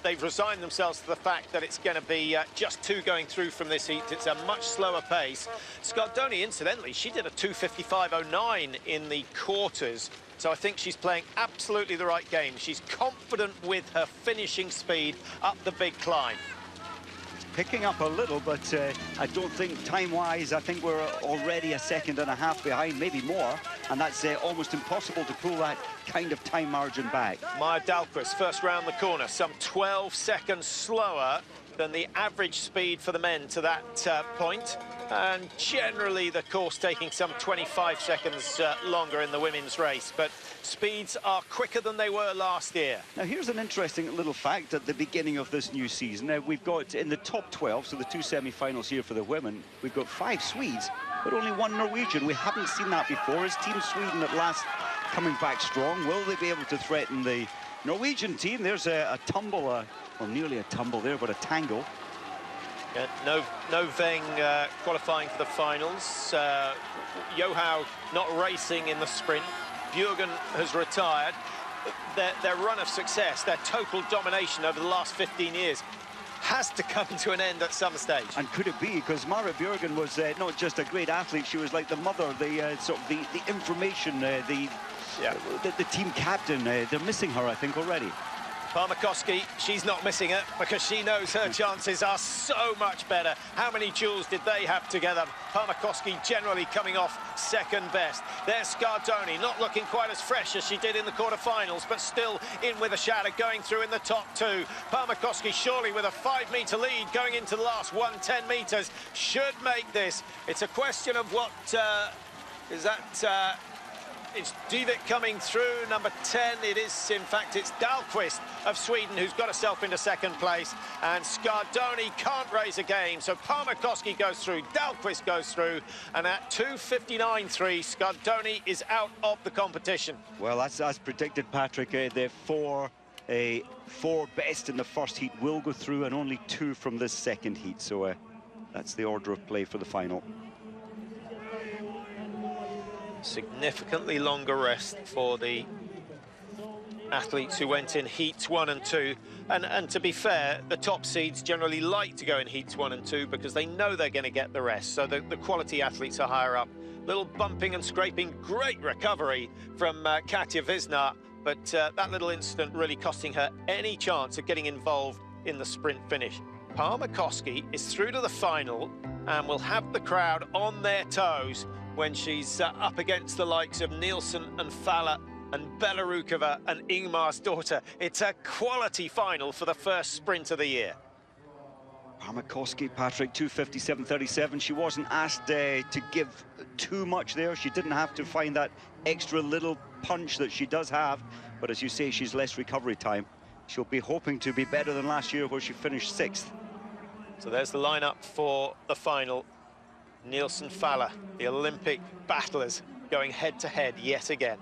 they've resigned themselves to the fact that it's going to be just two going through from this heat. It's a much slower pace. Scardoni, incidentally, she did a 2:55.09 in the quarters. So I think she's playing absolutely the right game. She's confident with her finishing speed up the big climb. Picking up a little, but I don't think time-wise, I think we're already a second and a half behind, maybe more, and that's almost impossible to pull that kind of time margin back. Maja Dahlqvist, first round the corner, some 12 seconds slower than the average speed for the men to that point. And generally the course taking some 25 seconds longer in the women's race, but speeds are quicker than they were last year. Now here's an interesting little fact at the beginning of this new season. Now we've got in the top 12, so the two semi-finals here for the women, we've got 5 Swedes, but only 1 Norwegian. We haven't seen that before. Is Team Sweden at last coming back strong? Will they be able to threaten the Norwegian team? There's a tumble, well, nearly a tumble there, but a tangle. No Veng qualifying for the finals. Johaug not racing in the sprint. Bjørgen has retired. Their run of success, their total domination over the last 15 years has to come to an end at some stage. And could it be? Because Marit Bjørgen was not just a great athlete, she was like the mother, the sort of the information, the team captain. They're missing her, I think, already. Palmakoski, she's not missing it because she knows her chances are so much better. How many duels did they have together? Palmakoski generally coming off second best. There's Scardoni, not looking quite as fresh as she did in the quarterfinals, but still in with a shadow, going through in the top 2. Palmakoski surely with a 5-metre lead going into the last 110 metres should make this. It's a question of what is that. It's Dyvik coming through, number 10. It is, in fact, it's Dahlqvist of Sweden who's got herself into second place. And Scardoni can't raise a game. So Palmakoski goes through, Dahlqvist goes through. And at 2:59.3, Scardoni is out of the competition. Well, that's as predicted, Patrick. The four best in the first heat will go through, and only 2 from this second heat. So that's the order of play for the final. Significantly longer rest for the athletes who went in heats 1 and 2. And to be fair, the top seeds generally like to go in heats 1 and 2 because they know they're going to get the rest. So the quality athletes are higher up. Little bumping and scraping, great recovery from Katja Wisner, but that little incident really costing her any chance of getting involved in the sprint finish. Palmakoski is through to the final and will have the crowd on their toes when she's up against the likes of Nielsen and Faller and Bella Rukova and Ingmar's daughter. It's a quality final for the first sprint of the year. Palmakoski, Patrick, 2:57.37. She wasn't asked to give too much there. She didn't have to find that extra little punch that she does have. But as you say, she's less recovery time. She'll be hoping to be better than last year where she finished 6th. So there's the lineup for the final. Nielsen Faller, the Olympic battlers, going head-to-head yet again.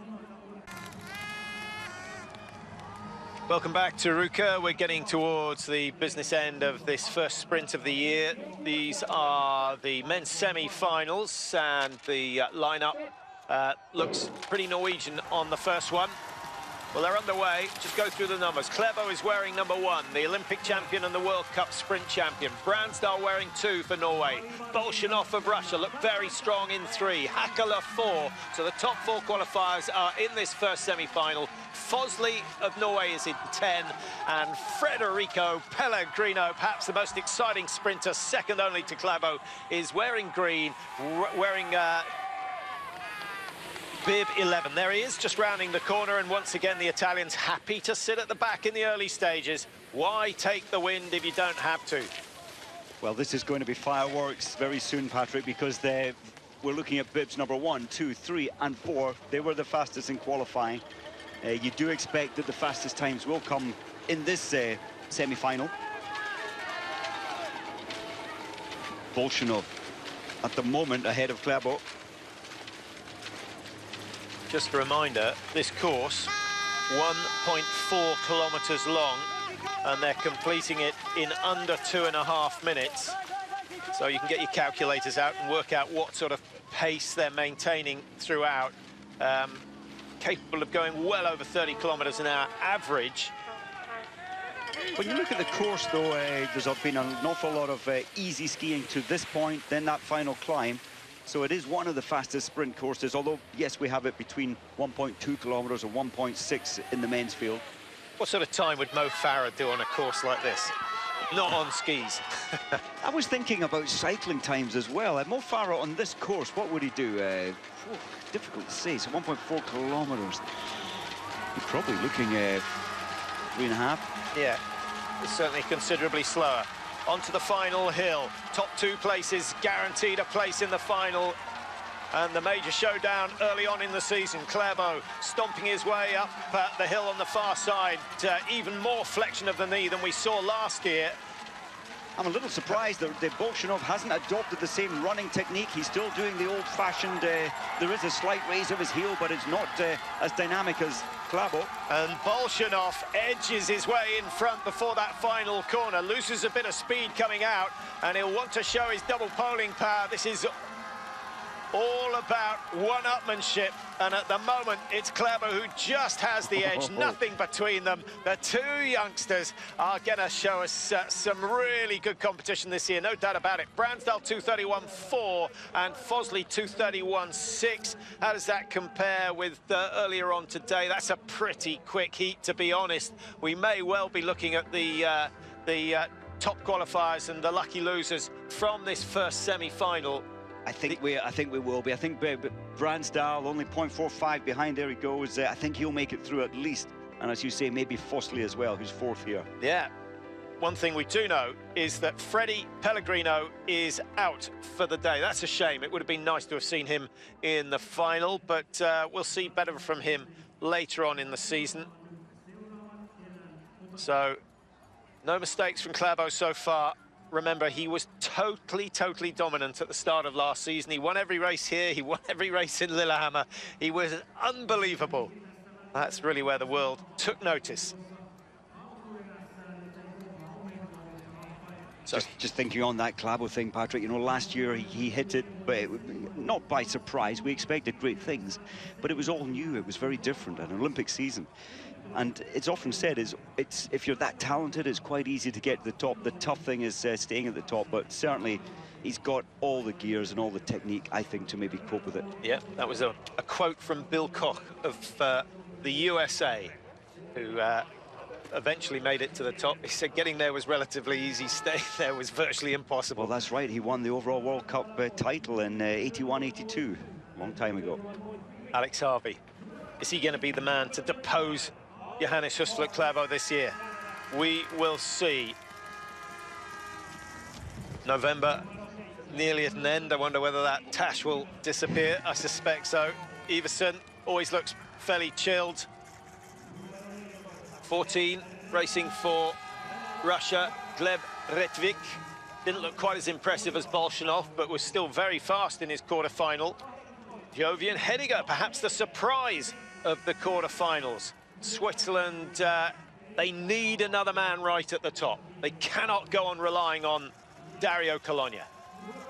Welcome back to Ruka. We're getting towards the business end of this first sprint of the year. These are the men's semi-finals, and the lineup looks pretty Norwegian on the first one. Well, they're underway. Just go through the numbers. Klæbo is wearing number 1, the Olympic champion and the World Cup sprint champion. Bransdal wearing 2 for Norway. Bolshinov of Russia look very strong in 3. Hakala 4. So the top 4 qualifiers are in this first semi-final. Fosley of Norway is in 10. And Federico Pellegrino, perhaps the most exciting sprinter, second only to Klæbo, is wearing green, wearing bib 11. There he is, just rounding the corner, and once again the Italians happy to sit at the back in the early stages. Why take the wind if you don't have to? Well, this is going to be fireworks very soon, Patrick, because we're looking at bibs number 1, 2, 3 and 4. They were the fastest in qualifying. You do expect that the fastest times will come in this semi-final. Bolshinov at the moment ahead of Klæbo. Just a reminder, this course, 1.4 kilometres long, and they're completing it in under 2.5 minutes. So you can get your calculators out and work out what sort of pace they're maintaining throughout. Capable of going well over 30 kilometres an hour average. When you look at the course, though, there's been an awful lot of easy skiing to this point, then that final climb. So it is one of the fastest sprint courses, although, yes, we have it between 1.2 kilometres and 1.6 in the men's field. What sort of time would Mo Farah do on a course like this? Not on skis. I was thinking about cycling times as well. Mo Farah on this course, what would he do? Difficult to say. So 1.4 kilometres. You're probably looking 3.5. Yeah, it's certainly considerably slower. On to the final hill. Top 2 places guaranteed a place in the final. And the major showdown early on in the season. Klæbo stomping his way up the hill on the far side. Even more flexion of the knee than we saw last year. I'm a little surprised that Bolshinov hasn't adopted the same running technique. He's still doing the old-fashioned, there is a slight raise of his heel, but it's not as dynamic as Klæbo. And Bolshinov edges his way in front before that final corner, loses a bit of speed coming out, and he'll want to show his double poling power. This is all about one-upmanship, and at the moment it's Klæbo who just has the edge. Nothing between them. The two youngsters are going to show us some really good competition this year, no doubt about it. Bransdal 2:31.4 and Fosley 2:31.6. How does that compare with earlier on today? That's a pretty quick heat, to be honest. We may well be looking at the top qualifiers and the lucky losers from this first semi-final. I think we will be. I think Bransdal only 0.45 behind. There he goes. I think he'll make it through at least. And as you say, maybe Fosley as well, who's 4th here. Yeah. One thing we do know is that Freddie Pellegrino is out for the day. That's a shame. It would have been nice to have seen him in the final, but we'll see better from him later on in the season. So, no mistakes from Klæbo so far. Remember, he was totally dominant at the start of last season. He won every race here. He won every race in Lillehammer. He was unbelievable. That's really where the world took notice. So just thinking on that Klæbo thing, Patrick, you know, last year he hit it, but not by surprise. We expected great things, but it was all new. It was very different, an Olympic season. And it's often said, if you're that talented, it's quite easy to get to the top. The tough thing is staying at the top, but certainly he's got all the gears and all the technique, I think, to maybe cope with it. Yeah, that was a quote from Bill Koch of the USA, who eventually made it to the top. He said getting there was relatively easy, staying there was virtually impossible. Well, that's right. He won the overall World Cup title in 81-82, a long time ago. Alex Harvey, is he going to be the man to depose Johannes Hustrup Klæbo this year? We will see. November nearly at an end. I wonder whether that tash will disappear. I suspect so. Iversen always looks fairly chilled. 14, racing for Russia. Gleb Retvik didn't look quite as impressive as Bolshinov, but was still very fast in his quarter-final. Jovian Hediger, perhaps the surprise of the quarter-finals. Switzerland, they need another man right at the top. They cannot go on relying on Dario Colonia.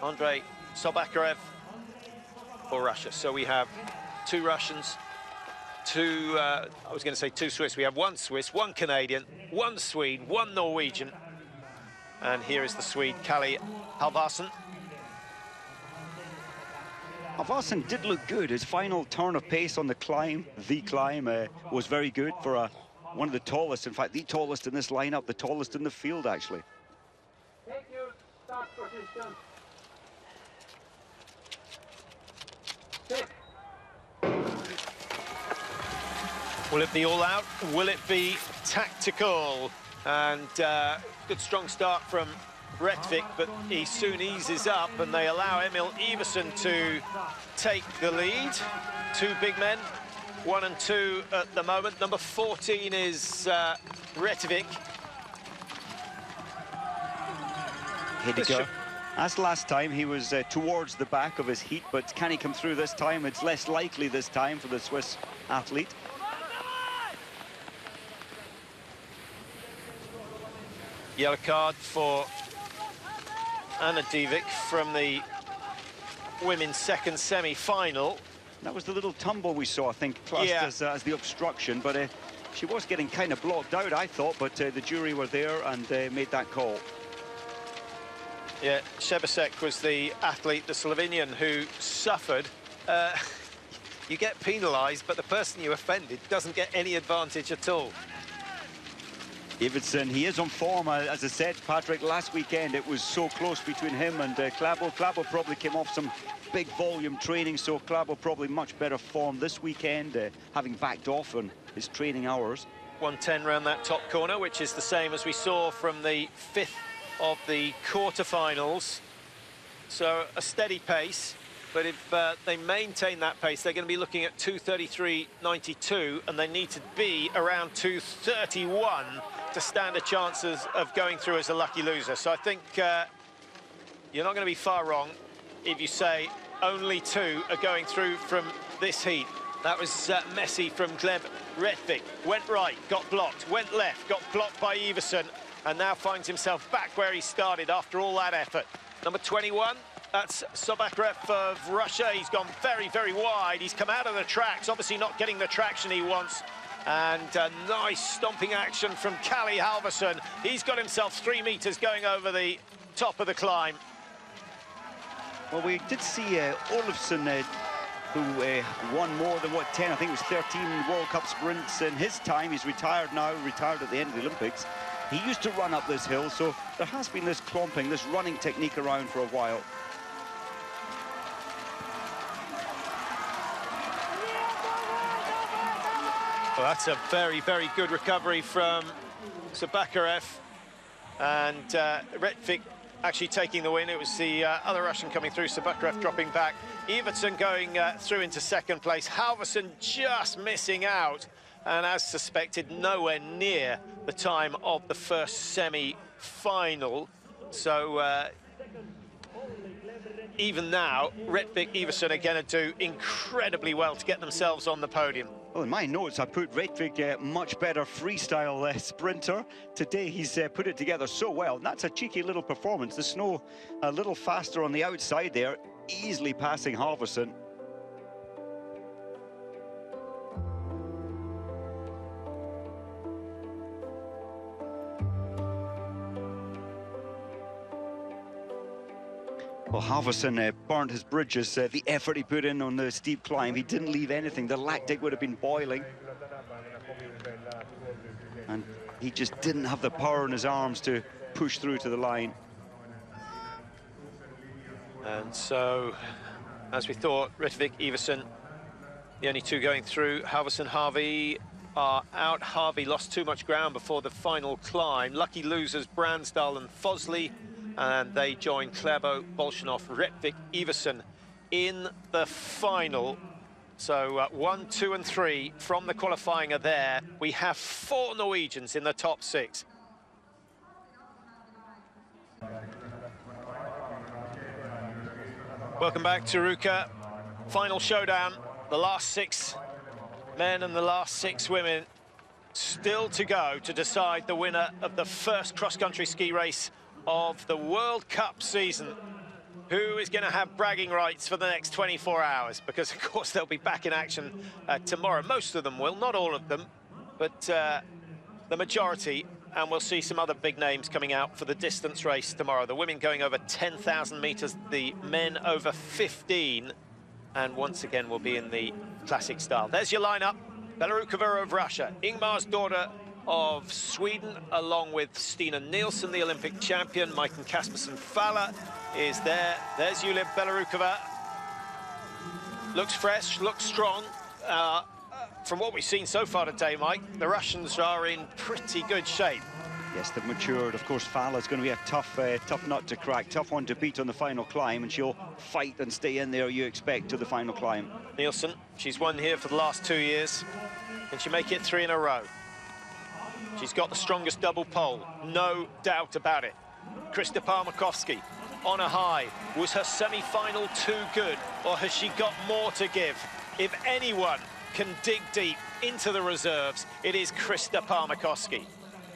Andrei Sobakarev for Russia. So we have 2 Russians, I was going to say 2 Swiss. We have 1 Swiss, 1 Canadian, 1 Swede, 1 Norwegian. And here is the Swede, Kalle Halvarsson. Halvarsson did look good. His final turn of pace on the climb, was very good for one of the tallest, in fact, the tallest in this lineup, the tallest in the field, actually. Thank you. Start position. Will it be all out? Will it be tactical? And good strong start from Retvik, but he soon eases up and they allow Emil Iversen to take the lead. 2 big men, 1 and 2 at the moment. Number 14 is Retvik. As last time, he was towards the back of his heat, but can he come through this time? It's less likely this time for the Swiss athlete. Yellow card for Anna Dievik from the women's second semi-final. That was the little tumble we saw, I think, classed as the obstruction, but she was getting kind of blocked out, I thought, but the jury were there and made that call. Yeah, Šebesek was the athlete, the Slovenian, who suffered. You get penalised, but the person you offended doesn't get any advantage at all. Iversen, he is on form, as I said, Patrick, last weekend it was so close between him and Klæbo. Klæbo probably came off some big volume training, so Klæbo probably much better form this weekend, having backed off on his training hours. 110 round that top corner, which is the same as we saw from the fifth of the quarterfinals. So a steady pace, but if they maintain that pace, they're going to be looking at 2:33.92, and they need to be around 2:31 to stand a chance of going through as a lucky loser. So I think you're not going to be far wrong if you say only two are going through from this heat. That was Messi from Gleb Retvik. Went right, got blocked, went left, got blocked by Iversen, and now finds himself back where he started after all that effort. Number 21, that's Sobakrev of Russia. He's gone very, very wide. He's come out of the tracks, obviously not getting the traction he wants. And a nice stomping action from Kalle Halvorsen. He's got himself 3 meters going over the top of the climb. Well, we did see Olofsson, who won more than, 10, I think it was 13 World Cup sprints in his time. He's retired now, retired at the end of the Olympics. He used to run up this hill, so there has been this clomping, this running technique around for a while. Well, that's a very, very good recovery from Sobakrev, and Retvik actually taking the win. It was the other Russian coming through, Sobakrev dropping back. Iversen going through into second place. Halvorsen just missing out, and as suspected, nowhere near the time of the first semi-final. So even now, Retvik, Iversen are going to do incredibly well to get themselves on the podium. Well, in my notes, I put Retvik much better freestyle sprinter. Today, he's put it together so well. And that's a cheeky little performance. The snow a little faster on the outside there, easily passing Halvorsen. Well, Halvorsen burned his bridges. The effort he put in on the steep climb, he didn't leave anything. The lactic would have been boiling. And he just didn't have the power in his arms to push through to the line. And so, as we thought, Retvik, Iversen, the only two going through. Halvorsen, Harvey are out. Harvey lost too much ground before the final climb. Lucky losers, Bransdal and Fosley. And they join Klæbo, Bolsjunov, Retvik, Iversen in the final. So 1, 2 and 3 from the qualifying are there. We have 4 Norwegians in the top 6. Welcome back to Ruka. Final showdown. The last 6 men and the last 6 women still to go to decide the winner of the first cross-country ski race of the World Cup season. Who is going to have bragging rights for the next 24 hours? Because, of course, they'll be back in action tomorrow. Most of them will, not all of them, but the majority. And we'll see some other big names coming out for the distance race tomorrow. The women going over 10,000 meters, the men over 15. And once again, we'll be in the classic style. There's your lineup. Belarukova of Russia, Ingmar's daughter of Sweden, along with Stina Nielsen, the Olympic champion. Maiken Kaspersen Falla is there. There's Yulia Belarukova. Looks fresh, looks strong. From what we've seen so far today, Mike, the Russians are in pretty good shape. Yes, they've matured. Of course, Falla's going to be a tough nut to crack, tough one to beat on the final climb, and she'll fight and stay in there, you expect, to the final climb. Nielsen, she's won here for the last 2 years. Can she make it 3 in a row? She's got the strongest double pole, no doubt about it. Krista Palmakovsky on a high. Was her semi-final too good, or has she got more to give? If anyone can dig deep into the reserves, it is Krista Palmakoski.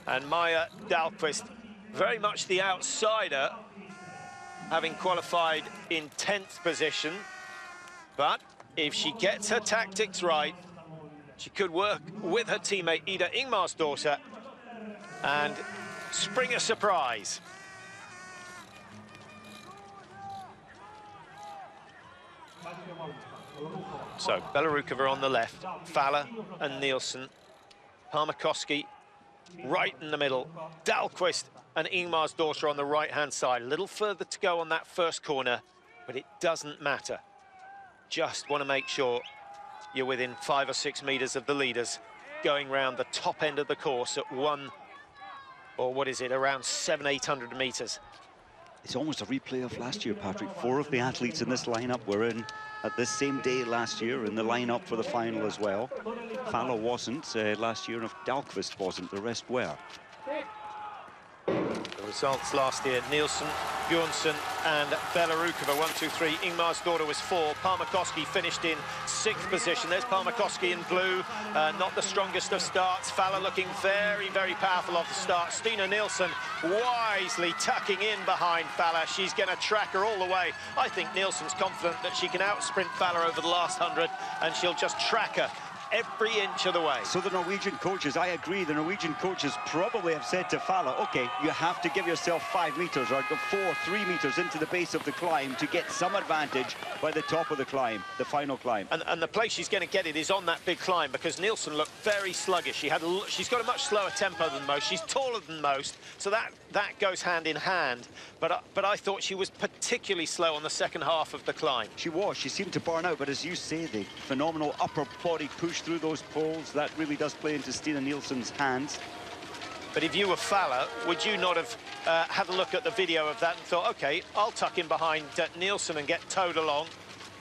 And Maya Dahlqvist, very much the outsider, having qualified in 10th position. But if she gets her tactics right, she could work with her teammate Ida Ingmarsdottir and spring a surprise. So Belarukova on the left, Fowler and Nielsen, Palmakoski right in the middle, Dahlqvist and Ingmarsdottir on the right-hand side. A little further to go on that first corner, but it doesn't matter. Just want to make sure you're within 5 or 6 meters of the leaders, going round the top end of the course at around 700-800 meters. It's almost a replay of last year, Patrick. 4 of the athletes in this lineup were in at this same day last year in the lineup for the final as well. Fowler wasn't last year, and if Dahlqvist wasn't, the rest were. The results last year: Nielsen, Bjornsson and Belarukova 1, 2, 3. Ingmarsdottir was 4. Palmakoski finished in 6th position. There's Palmakoski in blue. Not the strongest of starts. Fowler looking very, very powerful off the start. Stina Nielsen wisely tucking in behind Fowler. She's going to track her all the way. I think Nielsen's confident that she can outsprint Fowler over the last 100, and she'll just track her every inch of the way. So the Norwegian coaches, I agree, the Norwegian coaches probably have said to Fowler, okay, you have to give yourself 5 meters or go 3 meters into the base of the climb to get some advantage by the top of the climb, the final climb. And the place she's going to get it is on that big climb, because Nielsen looked very sluggish. She's got a much slower tempo than most. She's taller than most, so that goes hand in hand. But I thought she was particularly slow on the second half of the climb. She was. She seemed to burn out, but as you say, the phenomenal upper body push through those poles, that really does play into Stina Nielsen's hands. But if you were Fowler, would you not have had a look at the video of that and thought, okay, I'll tuck in behind Nielsen and get towed along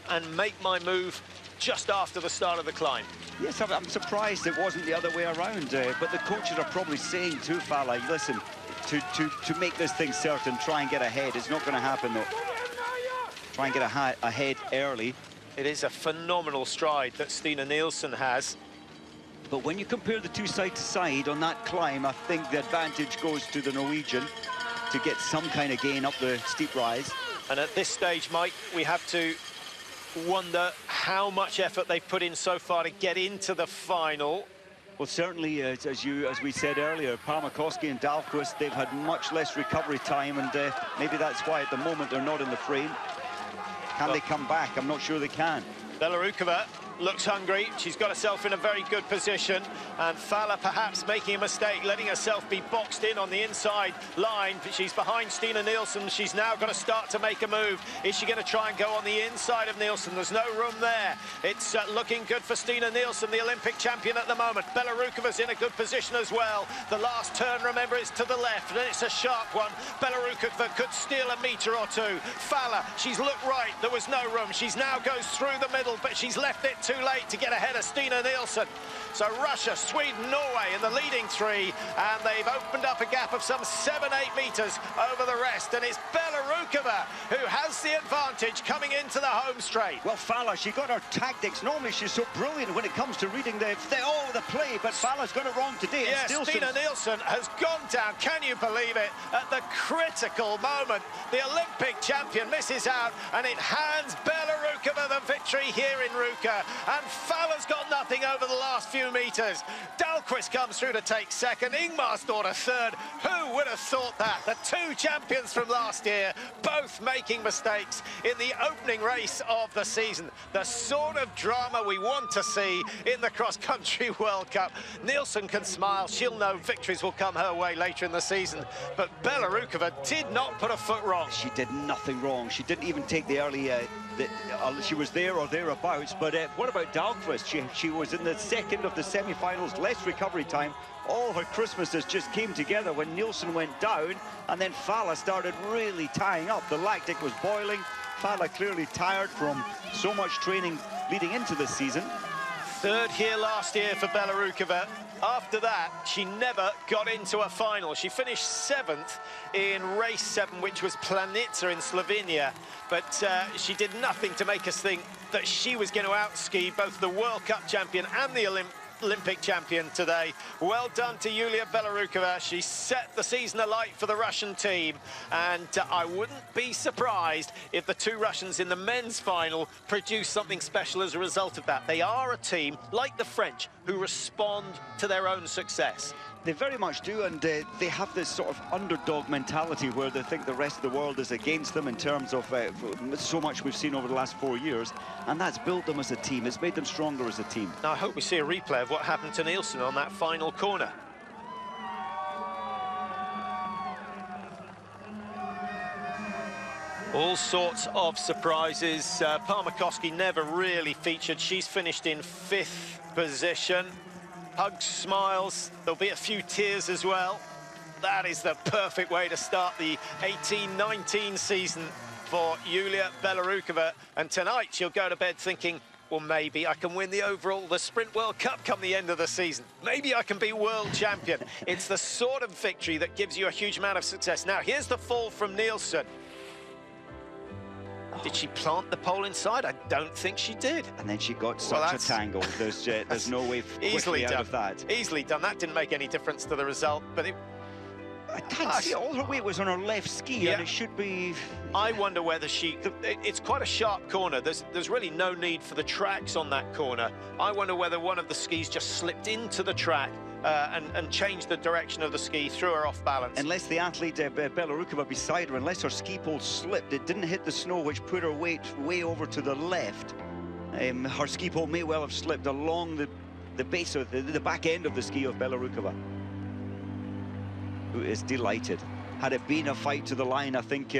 and make my move just after the start of the climb? Yes, I'm surprised it wasn't the other way around, but the coaches are probably saying to Fowler, listen, to make this thing certain, try and get ahead. It's not going to happen, though. Try and get ahead early. It is a phenomenal stride that Stina Nielsen has. But when you compare the two side to side on that climb, I think the advantage goes to the Norwegian to get some kind of gain up the steep rise. And at this stage, Mike, we have to wonder how much effort they've put in so far to get into the final. Well, certainly, as we said earlier, Palmakoski and Dahlqvist, they've had much less recovery time, and maybe that's why at the moment they're not in the frame. Can they come back? I'm not sure they can. Belarukova looks hungry. She's got herself in a very good position, and Fowler perhaps making a mistake, letting herself be boxed in on the inside line. She's behind Stina Nielsen. She's now got to start to make a move. Is she going to try and go on the inside of Nielsen? There's no room there. It's looking good for Stina Nielsen, the Olympic champion at the moment. Belarukova's in a good position as well. The last turn, remember, is to the left, and it's a sharp one. Belarukova could steal a meter or two. Fowler, she's looked right. There was no room. She's now goes through the middle, but she's left it too late to get ahead of Stina Nielsen. So Russia, Sweden, Norway in the leading 3, and they've opened up a gap of some 7-8 meters over the rest, and it's Belarukova who has the advantage coming into the home straight. Well, Fowler, she got her tactics. Normally she's so brilliant when it comes to reading the play, but Fowler's got it wrong today. Yeah, Stina Nielsen has gone down, can you believe it, at the critical moment. The Olympic champion misses out, and it hands Belarukova the victory here in Ruka, and Fowler's got nothing over the last few meters. Dahlqvist comes through to take second, Ingmarsdottir third. Who would have thought that? The two champions from last year, both making mistakes in the opening race of the season. The sort of drama we want to see in the cross-country World Cup. Nielsen can smile. She'll know victories will come her way later in the season. But Belarukova did not put a foot wrong. She did nothing wrong. She didn't even take the early... she was there or thereabouts, but what about Dahlqvist? She was in the second of the semi-finals, less recovery time. All her Christmases just came together when Nielsen went down, and then Fowler started really tying up. The lactic was boiling. Fowler clearly tired from so much training leading into this season. Third here last year for Belarukova. After that, she never got into a final. She finished 7th in race 7, which was Planica in Slovenia. But she did nothing to make us think that she was going to outski both the World Cup champion and the Olympic champion today. Well done to Yulia Belarukova. She set the season alight for the Russian team, and I wouldn't be surprised if the two Russians in the men's final produce something special as a result of that. They are a team, like the French, who respond to their own success. They very much do, and they have this sort of underdog mentality where they think the rest of the world is against them in terms of so much we've seen over the last 4 years, and that's built them as a team. It's made them stronger as a team. Now, I hope we see a replay of what happened to Nielsen on that final corner. All sorts of surprises. Parmakoski never really featured. She's finished in 5th position. Hugs, smiles, there'll be a few tears as well. That is the perfect way to start the 18-19 season for Yulia Belarukova. And tonight she'll go to bed thinking, well, maybe I can win the Sprint World Cup come the end of the season. Maybe I can be world champion. It's the sort of victory that gives you a huge amount of success. Now, here's the fall from Nielsen. Did she plant the pole inside? I don't think she did. And then she got such a tangle. There's no way quickly out of that. Easily done. That didn't make any difference to the result, but I can't see. All her weight was on her left ski, and it should be... I wonder whether it's quite a sharp corner. There's really no need for the tracks on that corner. I wonder whether one of the skis just slipped into the track and changed the direction of the ski, threw her off balance. Unless the athlete, Belarukova, beside her, unless her ski pole slipped, it didn't hit the snow, which put her weight way over to the left. Her ski pole may well have slipped along the base of the back end of the ski of Belarukova, who is delighted. Had it been a fight to the line, I think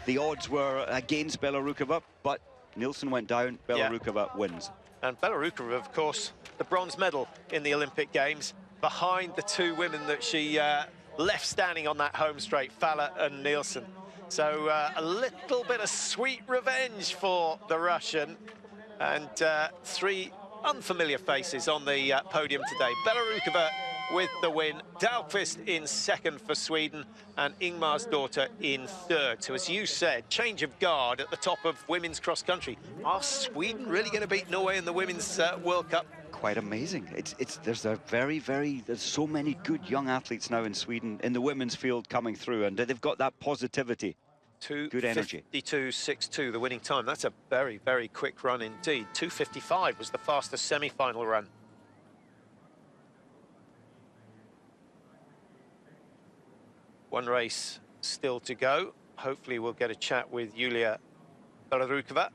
the odds were against Belarukova, but Nielsen went down, Belarukova wins. And Belarukova, of course, the bronze medal in the Olympic Games, behind the two women that she left standing on that home straight, Faller and Nielsen. So a little bit of sweet revenge for the Russian, and 3 unfamiliar faces on the podium today. Belarukova with the win, Dahlqvist in 2nd for Sweden, and Ingmar's daughter in 3rd. So as you said, change of guard at the top of women's cross country. Are Sweden really going to beat Norway in the Women's World Cup? Quite amazing. There's so many good young athletes now in Sweden in the women's field coming through, and they've got that positivity. Good energy. 2:52.62, the winning time. That's a very, very quick run indeed. 2:55 was the fastest semi-final run. One race still to go. Hopefully we'll get a chat with Yulia Belarukova.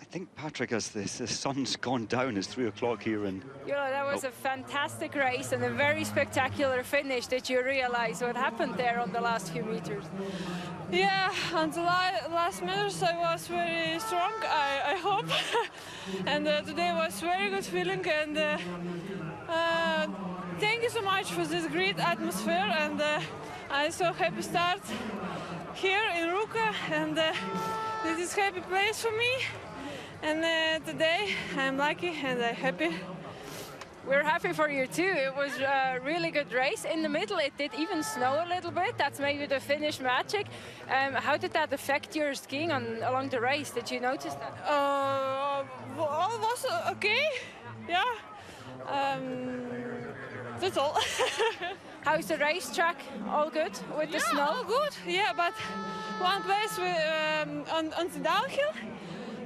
I think, Patrick, as the sun's gone down, it's 3 o'clock here, and that was a fantastic race and a very spectacular finish. Did you realize what happened there on the last few meters? Yeah, on the last meters I was very strong, I hope. And today was very good feeling, and thank you so much for this great atmosphere, and I'm so happy to start here in Ruka, and this is a happy place for me. And today I'm lucky and I'm happy. We're happy for you too. It was a really good race. In the middle it did even snow a little bit. That's maybe the Finnish magic. How did that affect your skiing along the race? Did you notice that? All was okay. Yeah. That's all. How's the racetrack? All good with the snow? All good. Yeah, but one place on the downhill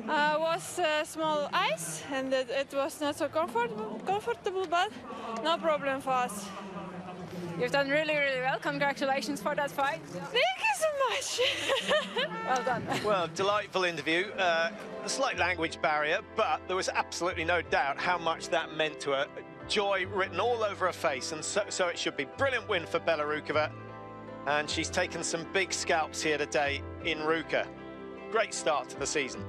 was small ice, and it was not so comfortable, but no problem for us. You've done really, really well. Congratulations for that fight. Thank you so much. Well done. Well, delightful interview. A slight language barrier, but there was absolutely no doubt how much that meant to her. Joy written all over her face, and so it should be. Brilliant win for Belarukova, and she's taken some big scalps here today in Ruka. Great start to the season.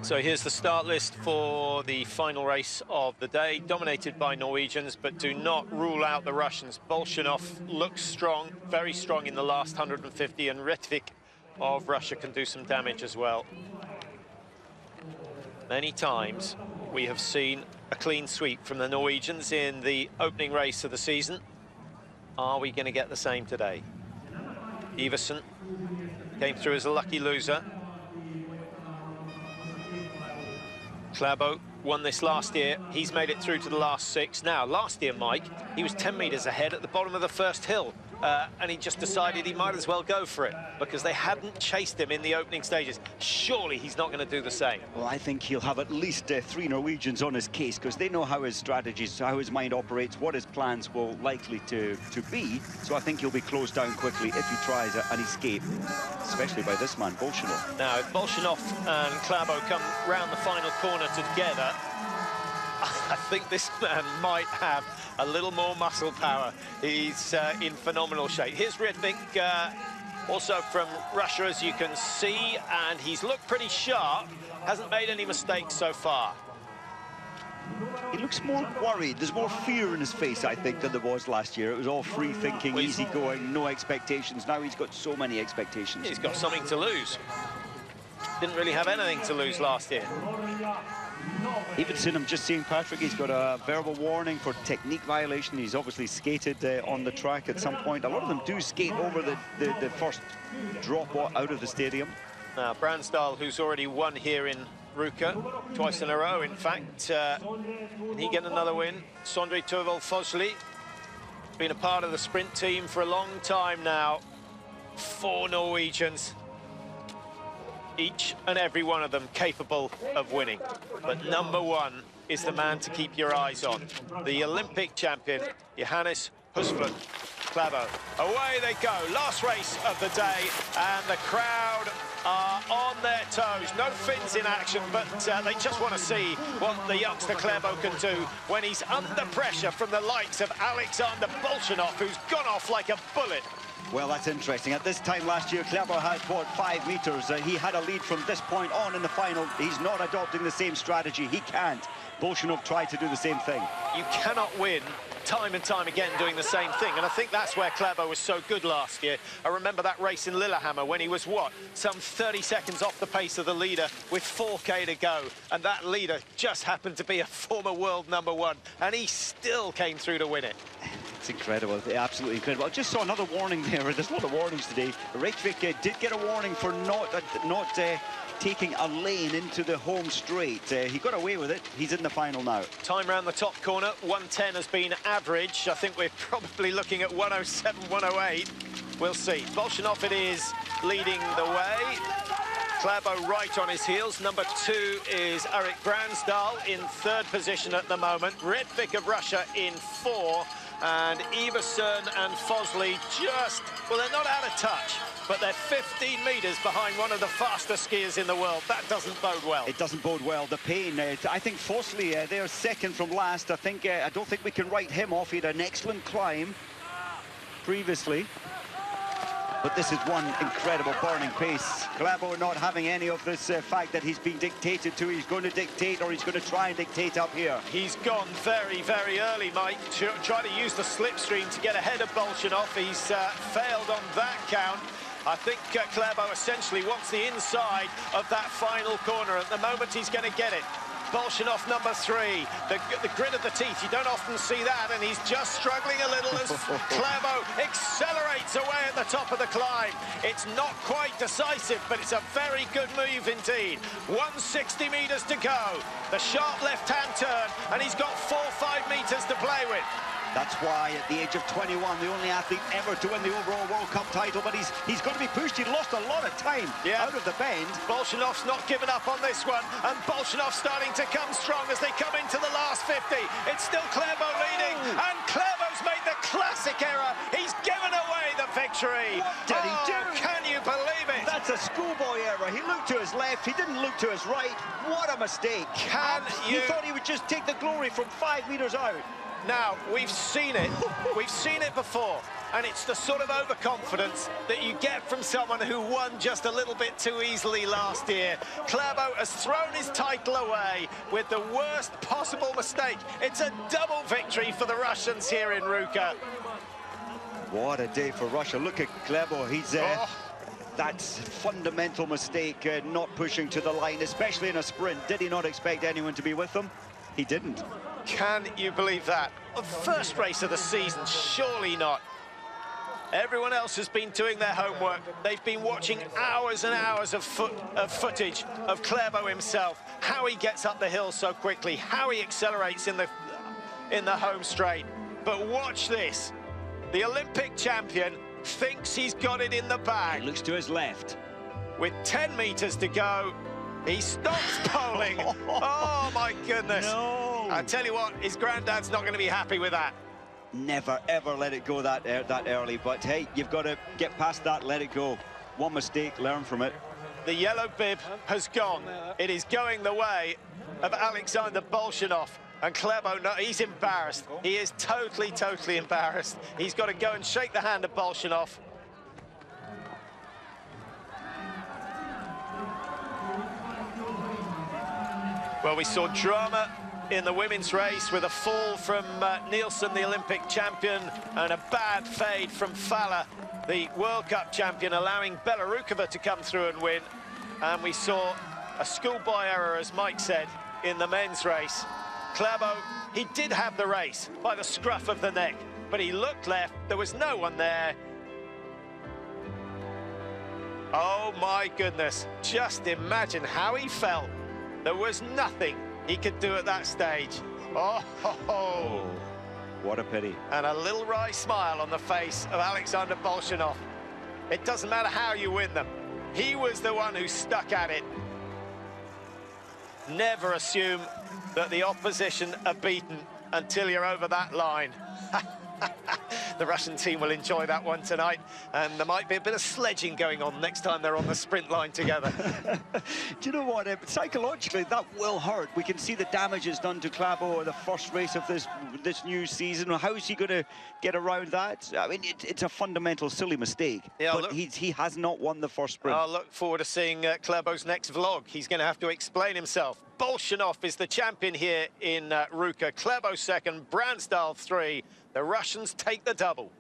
So here's the start list for the final race of the day, dominated by Norwegians, but do not rule out the Russians. Bolshinov looks strong, very strong in the last 150, and Retvik of Russia can do some damage as well. Many times we have seen a clean sweep from the Norwegians in the opening race of the season. Are we going to get the same today? Iversen came through as a lucky loser. Klæbo won this last year. He's made it through to the last 6. Now, last year, Mike, he was 10 metres ahead at the bottom of the first hill. And he just decided he might as well go for it because they hadn't chased him in the opening stages. Surely he's not going to do the same. Well, I think he'll have at least 3 Norwegians on his case because they know how his strategies, how his mind operates, what his plans will likely to be. So I think he'll be closed down quickly if he tries an escape, especially by this man, Bolshinov. Now, if Bolshinov and Klæbo come round the final corner together, I think this man might have a little more muscle power. He's in phenomenal shape. Here's Retvik, also from Russia, as you can see, and he's looked pretty sharp. Hasn't made any mistakes so far. He looks more worried. There's more fear in his face, I think, than there was last year. It was all free thinking, easy going, no expectations. Now he's got so many expectations. He's got something to lose. Didn't really have anything to lose last year. Even seen him just seeing Patrick, he's got a verbal warning for technique violation. He's obviously skated on the track at some point. A lot of them do skate over the first drop out of the stadium. Now, Bransdal, who's already won here in Ruka, twice in a row, in fact. Can he get another win? Sondre Turvold Fosli, been a part of the sprint team for a long time now. 4 Norwegians. Each and every one of them capable of winning. But #1 is the man to keep your eyes on. The Olympic champion, Johannes Husflot Klæbo. Away they go, last race of the day, and the crowd are on their toes. No Finns in action, but they just want to see what the youngster Klæbo can do when he's under pressure from the likes of Alexander Bolshinov, who's gone off like a bullet. Well, that's interesting. At this time last year, Klæbo had, what, 5 metres. He had a lead from this point on in the final. He's not adopting the same strategy. He can't. Bolshinov tried to do the same thing. You cannot win time and time again doing the same thing, and I think that's where Klæbo was so good last year. I remember that race in Lillehammer when he was, what, some 30 seconds off the pace of the leader with 4K to go, and that leader just happened to be a former world #1, and he still came through to win it. It's incredible, absolutely incredible. I just saw another warning there. There's a lot of warnings today. Retvik did get a warning for not taking a lane into the home straight. He got away with it. He's in the final now. Time round the top corner, 1:10 has been average. I think we're probably looking at 1:07, 1:08. We'll see. Bolshinov it is leading the way. Klæbo right on his heels. #2 is Erik Bransdal in 3rd position at the moment. Retvik of Russia in 4. And Iversen and Fosli just, well, they're not out of touch, but they're 15 metres behind one of the fastest skiers in the world. That doesn't bode well. It doesn't bode well. The pain. I think Fosli, they're second from last. I don't think we can write him off. He had an excellent climb previously. But this is one incredible burning pace. Klæbo not having any of this fact that he's being dictated to. He's going to dictate, or he's going to try and dictate up here. He's gone very, very early, Mike, to try to use the slipstream to get ahead of Bolshinov. He's failed on that count. I think Klæbo essentially wants the inside of that final corner. At the moment, he's going to get it. Bolshinov #3, the grit of the teeth, you don't often see that, and he's just struggling a little as Klæbo accelerates away at the top of the climb. It's not quite decisive, but it's a very good move indeed. 160 metres to go, the sharp left-hand turn, and he's got 4 or 5 metres to play with. That's why, at the age of 21, the only athlete ever to win the overall World Cup title, but he's going to be pushed. He lost a lot of time out of the bend. Bolshinov's not given up on this one, and Bolshinov's starting to come strong as they come into the last 50. It's still Klæbo leading, and Klæbo's made the classic error. He's given away the victory. What did he do? Can you believe it? That's a schoolboy error. He looked to his left, he didn't look to his right. What a mistake. He thought he would just take the glory from 5 metres out. Now, we've seen it. We've seen it before. And it's the sort of overconfidence that you get from someone who won just a little bit too easily last year. Klæbo has thrown his title away with the worst possible mistake. It's a double victory for the Russians here in Ruka. What a day for Russia. Look at Klæbo. He's that's fundamental mistake, not pushing to the line, especially in a sprint. Did he not expect anyone to be with him? He didn't. Can you believe that? The first race of the season, surely not. Everyone else has been doing their homework. They've been watching hours and hours of footage of Klæbo himself, how he gets up the hill so quickly, how he accelerates in the home straight. But watch this. The Olympic champion thinks he's got it in the bag. He looks to his left. With 10 meters to go, he stops poling. Oh, my goodness. No. I tell you what, his granddad's not going to be happy with that. Never, ever let it go that early. But, hey, you've got to get past that, let it go. One mistake, learn from it. The yellow bib has gone. It is going the way of Alexander Bolshinov. And Klæbo, no, he's embarrassed. He is totally, totally embarrassed. He's got to go and shake the hand of Bolshinov. Well, we saw drama in the women's race with a fall from Nielsen, the Olympic champion, and a bad fade from Falla, the World Cup champion, allowing Belarukova to come through and win. And we saw a schoolboy error, as Mike said, in the men's race. Klæbo, he did have the race by the scruff of the neck, but he looked left, there was no one there. Oh my goodness, just imagine how he felt. There was nothing he could do at that stage. Oh, ho, ho. What a pity. And a little wry smile on the face of Alexander Bolshinov. It doesn't matter how you win them. He was the one who stuck at it. Never assume that the opposition are beaten until you're over that line. The Russian team will enjoy that one tonight, and there might be a bit of sledging going on next time they're on the sprint line together. Do you know what? Psychologically, that will hurt. We can see the damage it's done to Klæbo in the first race of this new season. How is he going to get around that? I mean, it's a fundamental, silly mistake. Yeah, but he has not won the first sprint. I'll look forward to seeing Klæbo's next vlog. He's going to have to explain himself. Bolshinov is the champion here in Ruka. Klæbo second, Brandsdal 3. The Russians take the double.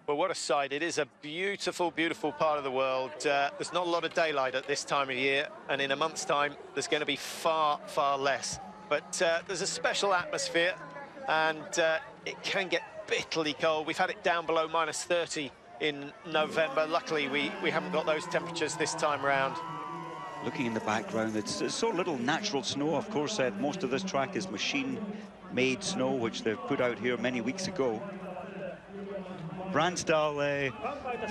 Well, what a sight. It is a beautiful, beautiful part of the world. There's not a lot of daylight at this time of year, and in a month's time, there's going to be far, far less. But there's a special atmosphere, and it can get bitterly cold. We've had it down below -30 in November. Luckily, we haven't got those temperatures this time around. Looking in the background, it's so little natural snow. Of course, most of this track is machine-made snow, which they've put out here many weeks ago. Brandsdal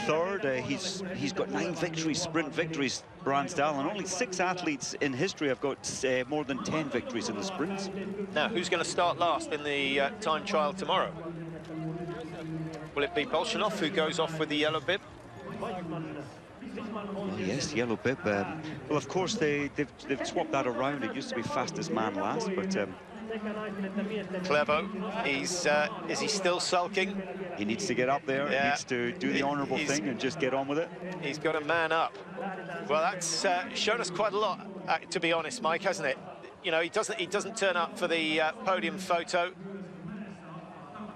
third. He's got 9 victories, sprint victories, Brandsdal, and only 6 athletes in history have got more than 10 victories in the sprints. Now, who's going to start last in the time trial tomorrow? Will it be Bolshinov who goes off with the yellow bib? Well, yes, yellow bib. Well, of course, they've swapped that around. It used to be fastest man last, but... Klæbo, is he still sulking? He needs to get up there. Yeah. He needs to do the honourable thing and just get on with it. He's got to man up. Well, that's shown us quite a lot, to be honest, Mike, hasn't it? You know, he doesn't turn up for the podium photo.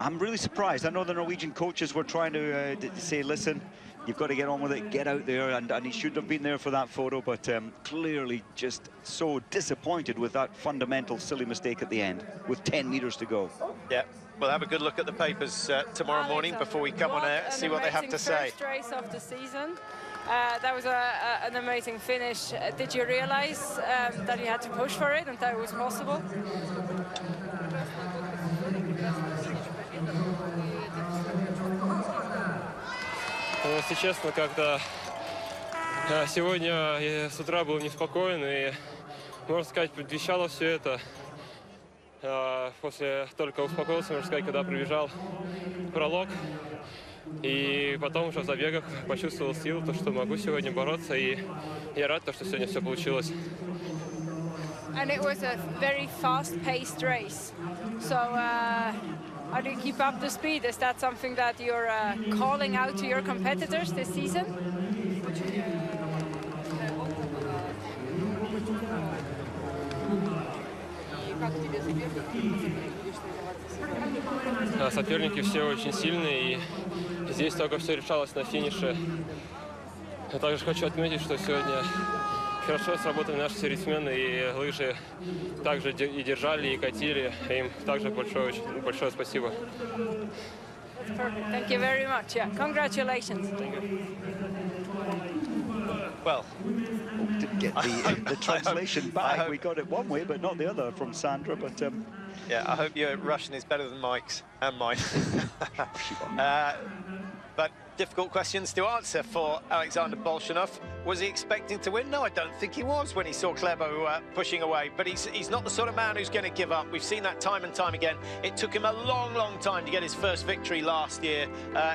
I'm really surprised. I know the Norwegian coaches were trying to say, listen, you've got to get on with it, get out there, and he shouldn't have been there for that photo, but clearly just so disappointed with that fundamental silly mistake at the end, with 10 meters to go. Yeah, we'll have a good look at the papers tomorrow morning before we come on air, see what they have to say. First race of the season. That was an amazing finish. Did you realize that you had to push for it and that it was possible? Если честно, как-то сегодня я с утра был неспокоен, и, можно сказать, предвещало все это. После только успокоился, можно сказать, когда пробежал пролог. И потом уже в забегах почувствовал силу, то, что могу сегодня бороться, и я рад, что сегодня все получилось. and it was a very fast-paced race. So how do you keep up the speed? Is that something that you're calling out to your competitors this season? Соперники все очень сильные, и здесь только все решалось на финише. Я также хочу отметить, что сегодня хорошо сработали наши сервисмены, и лыжи также и держали, и катили. Им также большое спасибо. Perfect. Thank you very much. Yeah, congratulations. Well, didn't get the translation back. We got it one way, but not the other from Sandra. But yeah, I hope your Russian is better than Mike's and mine. But difficult questions to answer for Alexander Bolshanov. Was he expecting to win? No, I don't think he was when he saw Klæbo pushing away. But he's not the sort of man who's going to give up. We've seen that time and time again. It took him a long, long time to get his first victory last year.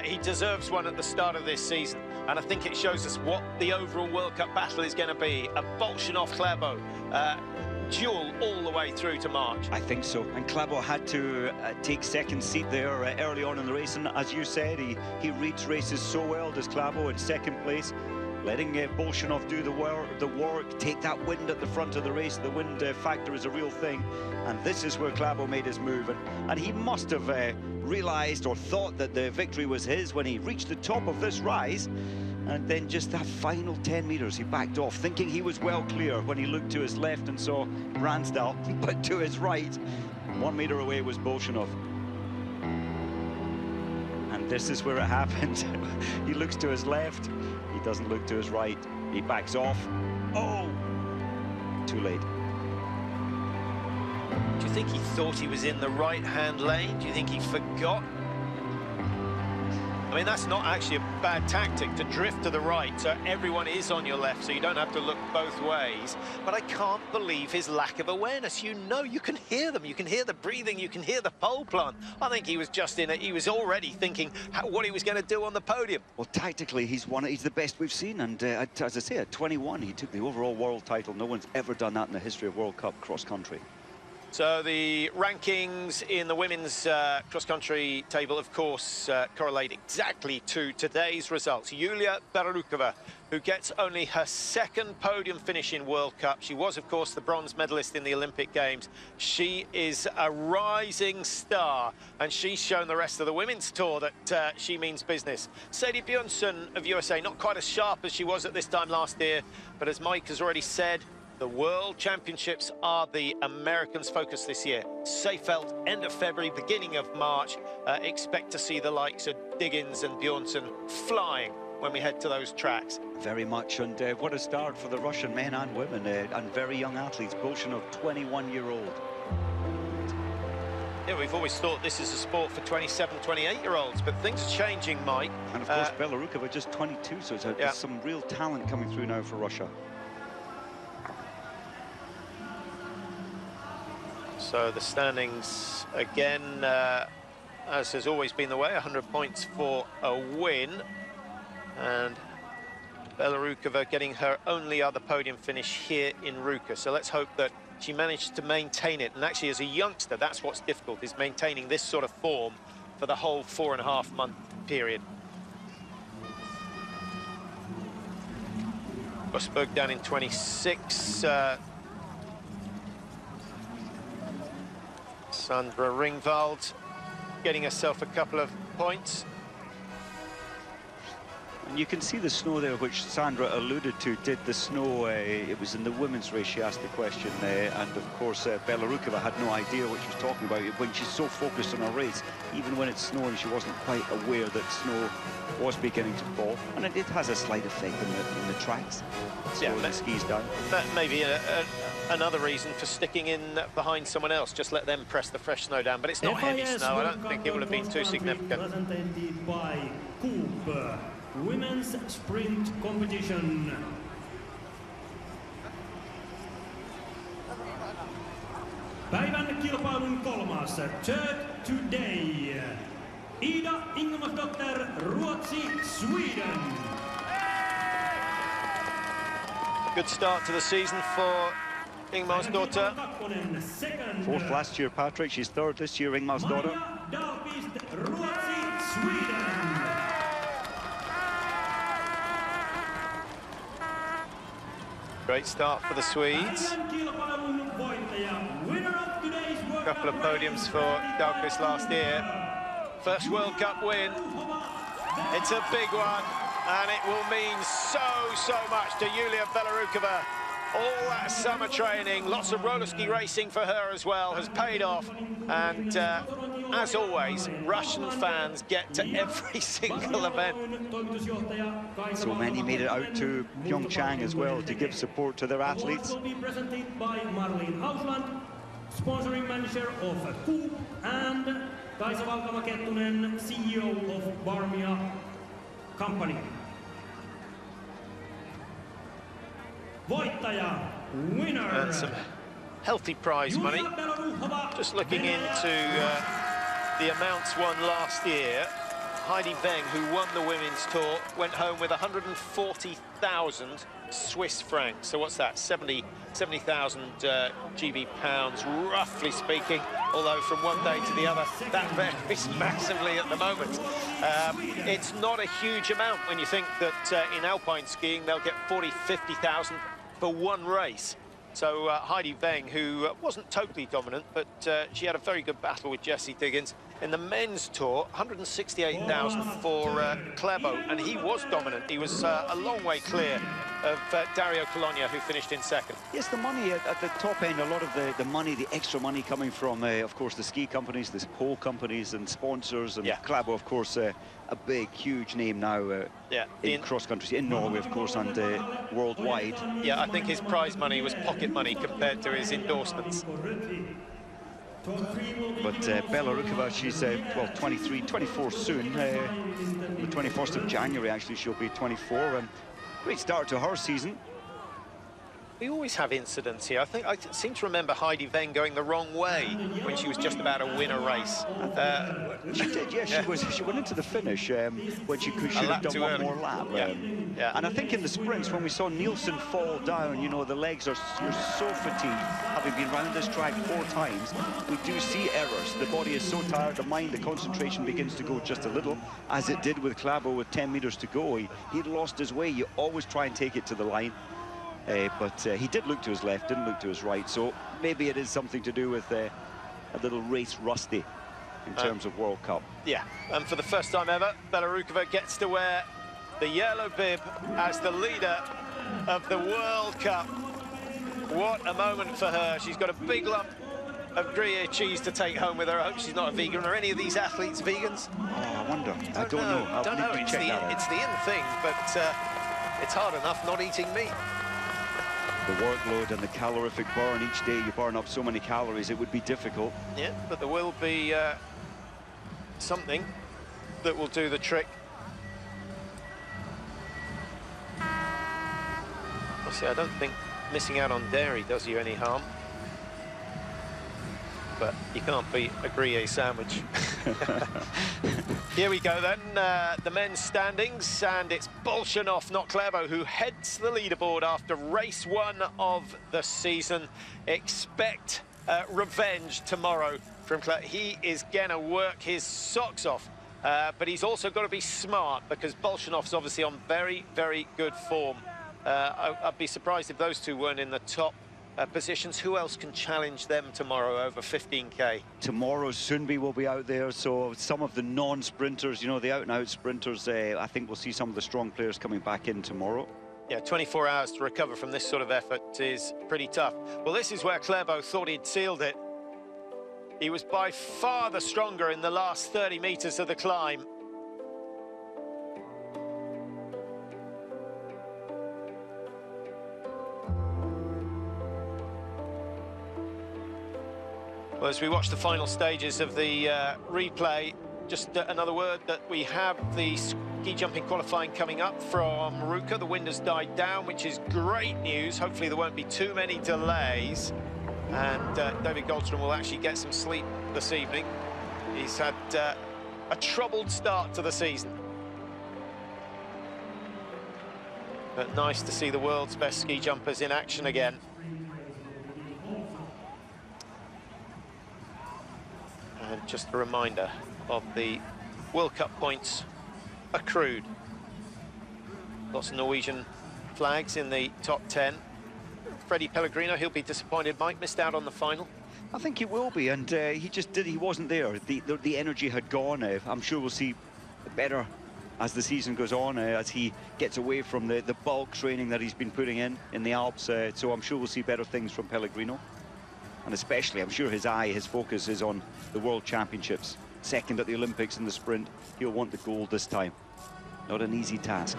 He deserves one at the start of this season. And I think it shows us what the overall World Cup battle is going to be. A Bolshanov-Klæbo duel all the way through to March. I think so. And Klæbo had to take second seat there early on in the race. And as you said, he reads races so well, does Klæbo, in second place. Letting Bolshanov do the work, take that wind at the front of the race. The wind factor is a real thing. And this is where Klæbo made his move. And he must have realised or thought that the victory was his when he reached the top of this rise. And then just that final 10 metres, he backed off, thinking he was well clear when he looked to his left and saw Bransdal, but to his right, 1 metre away was Bolshanov. And this is where it happened. He looks to his left, he doesn't look to his right, he backs off. Oh, too late. Do you think he thought he was in the right-hand lane? Do you think he forgot? I mean, that's not actually a bad tactic, to drift to the right, so everyone is on your left, so you don't have to look both ways. But I can't believe his lack of awareness. You know, you can hear them, you can hear the breathing, you can hear the pole plant. I think he was just in it. He was already thinking what he was going to do on the podium. Well, tactically, he's the best we've seen, and as I say, at 21, he took the overall world title. No one's ever done that in the history of World Cup cross-country. So the rankings in the women's cross-country table, of course, correlate exactly to today's results. Yulia Berarukova, who gets only her second podium finish in World Cup. She was, of course, the bronze medalist in the Olympic Games. She is a rising star, and she's shown the rest of the women's tour that she means business. Sadie Bjørnsen of USA, not quite as sharp as she was at this time last year, but as Mike has already said, the World Championships are the Americans' focus this year. Seefeld, end of February, beginning of March. Expect to see the likes of Diggins and Bjørnsen flying when we head to those tracks. Very much, and what a start for the Russian men and women, and very young athletes. Bolshanov, 21-year-old. Yeah, we've always thought this is a sport for 27, 28-year-olds, but things are changing, Mike. And of course, Belarukova just 22, so there's some real talent coming through now for Russia. So the standings again, as has always been the way, 100 points for a win. And Belarukova getting her only other podium finish here in Ruka. So let's hope that she managed to maintain it. And actually, as a youngster, that's what's difficult, is maintaining this sort of form for the whole 4.5-month period. Rosberg down in 26. Sandra Ringvald getting herself a couple of points. And you can see the snow there, which Sandra alluded to. Did the snow, it was in the women's race she asked the question, and of course Belarukova had no idea what she was talking about. When she's so focused on her race, even when it's snowing, she wasn't quite aware that snow was beginning to fall, and it has a slight effect in the tracks. So the skis down. That may be another reason for sticking in behind someone else. Just let them press the fresh snow down, but it's not heavy snow. I don't think it would have been too significant. Presented by Coop Women's Sprint Competition. Päivän kilpailun kolmas, third today. Ida Ingemarsdotter, Ruotsi, Sweden. Good start to the season for Ingmarsdotter. Fourth last year, Patrick. She's third this year, Ingmarsdotter. Great start for the Swedes. A couple of podiums for Dahlqvist last year. First World Cup win. It's a big one, and it will mean so much to Yulia Belarukova. All that summer training, lots of roller ski racing for her as well, has paid off. And as always, Russian fans get to every single event. So many made it out to Pyeongchang as well to give support to their athletes. Sponsoring manager of Coop, and Kaisa Valkama-Kettunen, CEO of Barmia Company. Voittaja, winner. And some healthy prize money. Just looking into the amounts won last year. Heidi Weng, who won the women's tour, went home with 140,000 Swiss francs. So what's that? 70,000 GB pounds, roughly speaking. Although from one day to the other, that varies massively at the moment. It's not a huge amount when you think that in alpine skiing they'll get 50,000 for one race. So Heidi Weng, who wasn't totally dominant, but she had a very good battle with Jessie Diggins. In the men's tour, 168,000 for Klæbo, and he was dominant. He was a long way clear of Dario Colonia, who finished in second. Yes, the money at the top end, a lot of the money, the extra money coming from, of course, the ski companies, the pole companies and sponsors, and Klæbo, of course, a big, huge name now in cross-country, in Norway, of course, and worldwide. Yeah, I think his prize money was pocket money compared to his endorsements. But Belarukova, she's, well, 23, 24 soon. The 21st of January, actually, she'll be 24. And great start to her season. We always have incidents here. I seem to remember Heidi Weng going the wrong way when she was just about to win a race. She did, yeah. She went into the finish when she should have done one more lap. And I think in the sprints, when we saw Nielsen fall down, you know, the legs are so fatigued, having been round this track 4 times, we do see errors. The body is so tired, the mind, the concentration begins to go just a little, as it did with Klæbo with 10 meters to go. He'd lost his way. You always try and take it to the line. But he did look to his left, didn't look to his right, so maybe it is something to do with a little race rusty in terms of World Cup. Yeah, and for the first time ever, Belarukova gets to wear the yellow bib as the leader of the World Cup. What a moment for her. She's got a big lump of Gruyere cheese to take home with her. I hope she's not a vegan. Are any of these athletes vegans? Oh, I wonder. I don't know. I don't know. It's the in thing, but it's hard enough not eating meat. The workload and the calorific burn each day, you burn up so many calories, it would be difficult. Yeah, but there will be something that will do the trick. Well, see, I don't think missing out on dairy does you any harm. But you can't beat a Gruyere sandwich. Here we go then, the men's standings, and it's Bolshanov, not Klæbo, who heads the leaderboard after race 1 of the season. Expect revenge tomorrow from Klæbo. He is gonna work his socks off, but he's also got to be smart, because Bolshanov's obviously on very, very good form. I'd be surprised if those two weren't in the top positions. Who else can challenge them tomorrow over 15K? Tomorrow, Sundby will be out there, so some of the non-sprinters, you know, the out-and-out sprinters, I think we'll see some of the strong players coming back in tomorrow. Yeah, 24 hours to recover from this sort of effort is pretty tough. Well, this is where Klæbo thought he'd sealed it. He was by far the stronger in the last 30 meters of the climb. Well, as we watch the final stages of the replay, just another word that we have the ski jumping qualifying coming up from Ruka. The wind has died down, which is great news. Hopefully there won't be too many delays. And David Goldstrom will actually get some sleep this evening. He's had a troubled start to the season. But nice to see the world's best ski jumpers in action again. just a reminder of the World Cup points accrued. Lots of Norwegian flags in the top 10. Freddie Pellegrino, he'll be disappointed. Mike missed out on the final. I think he will be, and he wasn't there. The energy had gone. I'm sure we'll see better as the season goes on, as he gets away from the bulk training that he's been putting in the Alps. So I'm sure we'll see better things from Pellegrino. And especially, I'm sure his focus is on the World Championships. Second at the Olympics in the sprint. He'll want the gold this time. Not an easy task.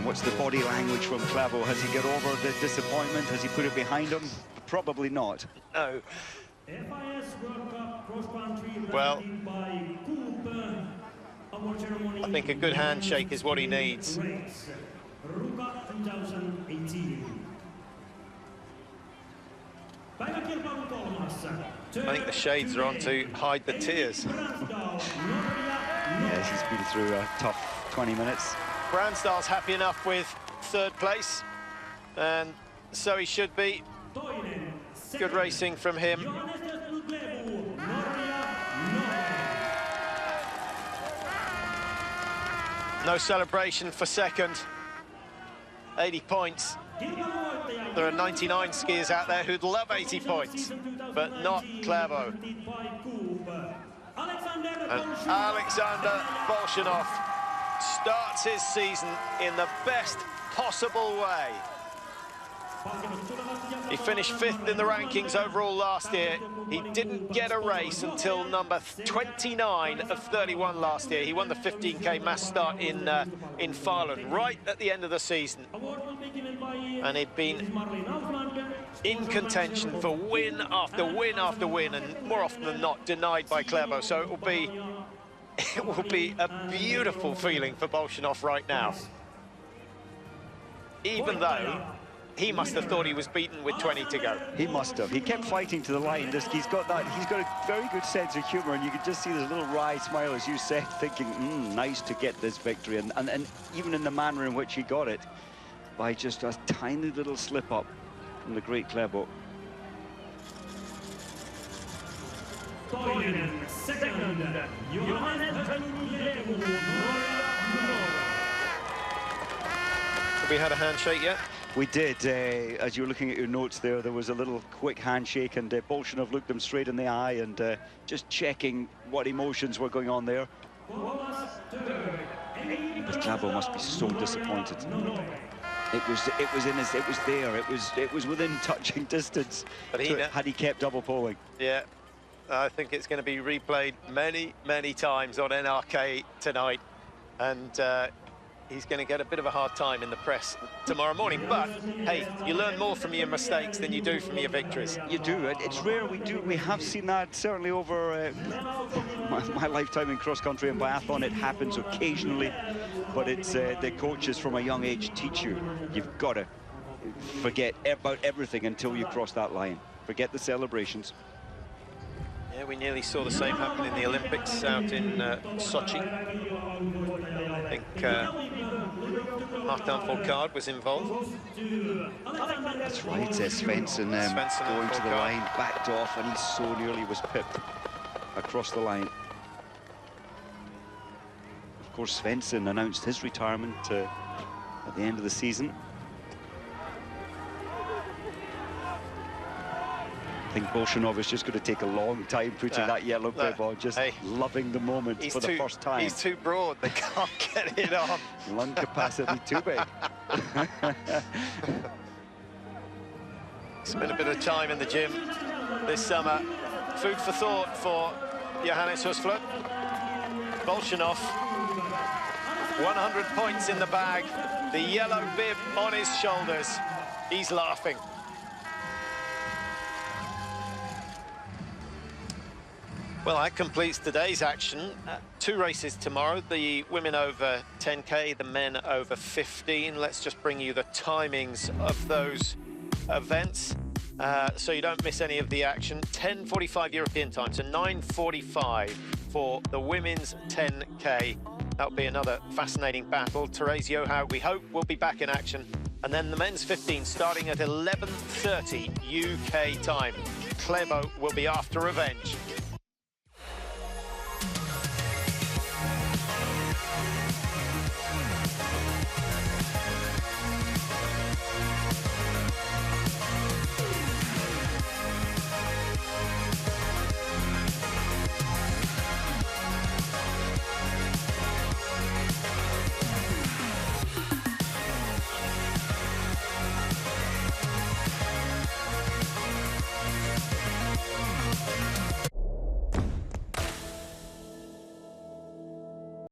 What's the body language from Klæbo? Has he got over the disappointment? Has he put it behind him? Probably not. No. Well, I think a good handshake is what he needs. Ruka 2018. I think the shades are on to hide the tears. Yes, he's been through a tough 20 minutes. Brandsdal's happy enough with third place, and so he should be. Good racing from him. No celebration for second. 80 points. There are 99 skiers out there who'd love 80 points, but not Klæbo. And Alexander Bolshinov starts his season in the best possible way. He finished 5th in the rankings overall last year. He didn't get a race until number 29 of 31 last year. He won the 15K mass start in Finland, right at the end of the season. And he'd been in contention for win after win after win, and more often than not denied by Klæbo. So it will be a beautiful feeling for Bolshinov right now. Even though he must have thought he was beaten with 20 to go. He must have. He kept fighting to the line. He's got a very good sense of humor, and you could just see this little wry smile, as you said, thinking, nice to get this victory. And even in the manner in which he got it, by just a tiny little slip up from the great Klæbo. Have we had a handshake yet? We did. As you were looking at your notes there was a little quick handshake, and Bolshinov looked him straight in the eye and just checking what emotions were going on there. But Klæbo must be so disappointed. It was there. It was within touching distance. But had he kept double poling. Yeah. I think it's going to be replayed many times on NRK tonight, and he's going to get a bit of a hard time in the press tomorrow morning. But hey, you learn more from your mistakes than you do from your victories. You do. It's rare. We have seen that certainly over my lifetime in cross country and biathlon. It happens occasionally, but it's the coaches from a young age teach you. You've got to forget about everything until you cross that line. Forget the celebrations. Yeah, we nearly saw the same happen in the Olympics out in Sochi. I think Martin Fourcade was involved. That's right, Svensson going to the line, backed off, and he so nearly was pipped across the line. Of course, Svensson announced his retirement at the end of the season. I think Bolshinov is just going to take a long time putting that yellow bib on, just loving the moment for the first time. He's too broad, they can't get it on. Lung capacity too big. Spent a bit of time in the gym this summer. Food for thought for Johannes Husflot. Bolshinov, 100 points in the bag, the yellow bib on his shoulders. He's laughing. Well, that completes today's action. 2 races tomorrow, the women over 10K, the men over 15. Let's just bring you the timings of those events. so you don't miss any of the action. 10:45 European time, so 9:45 for the women's 10K. That'll be another fascinating battle. Therese Johaug, we hope, will be back in action. And then the men's 15 starting at 11:30 UK time. Clebo will be after revenge.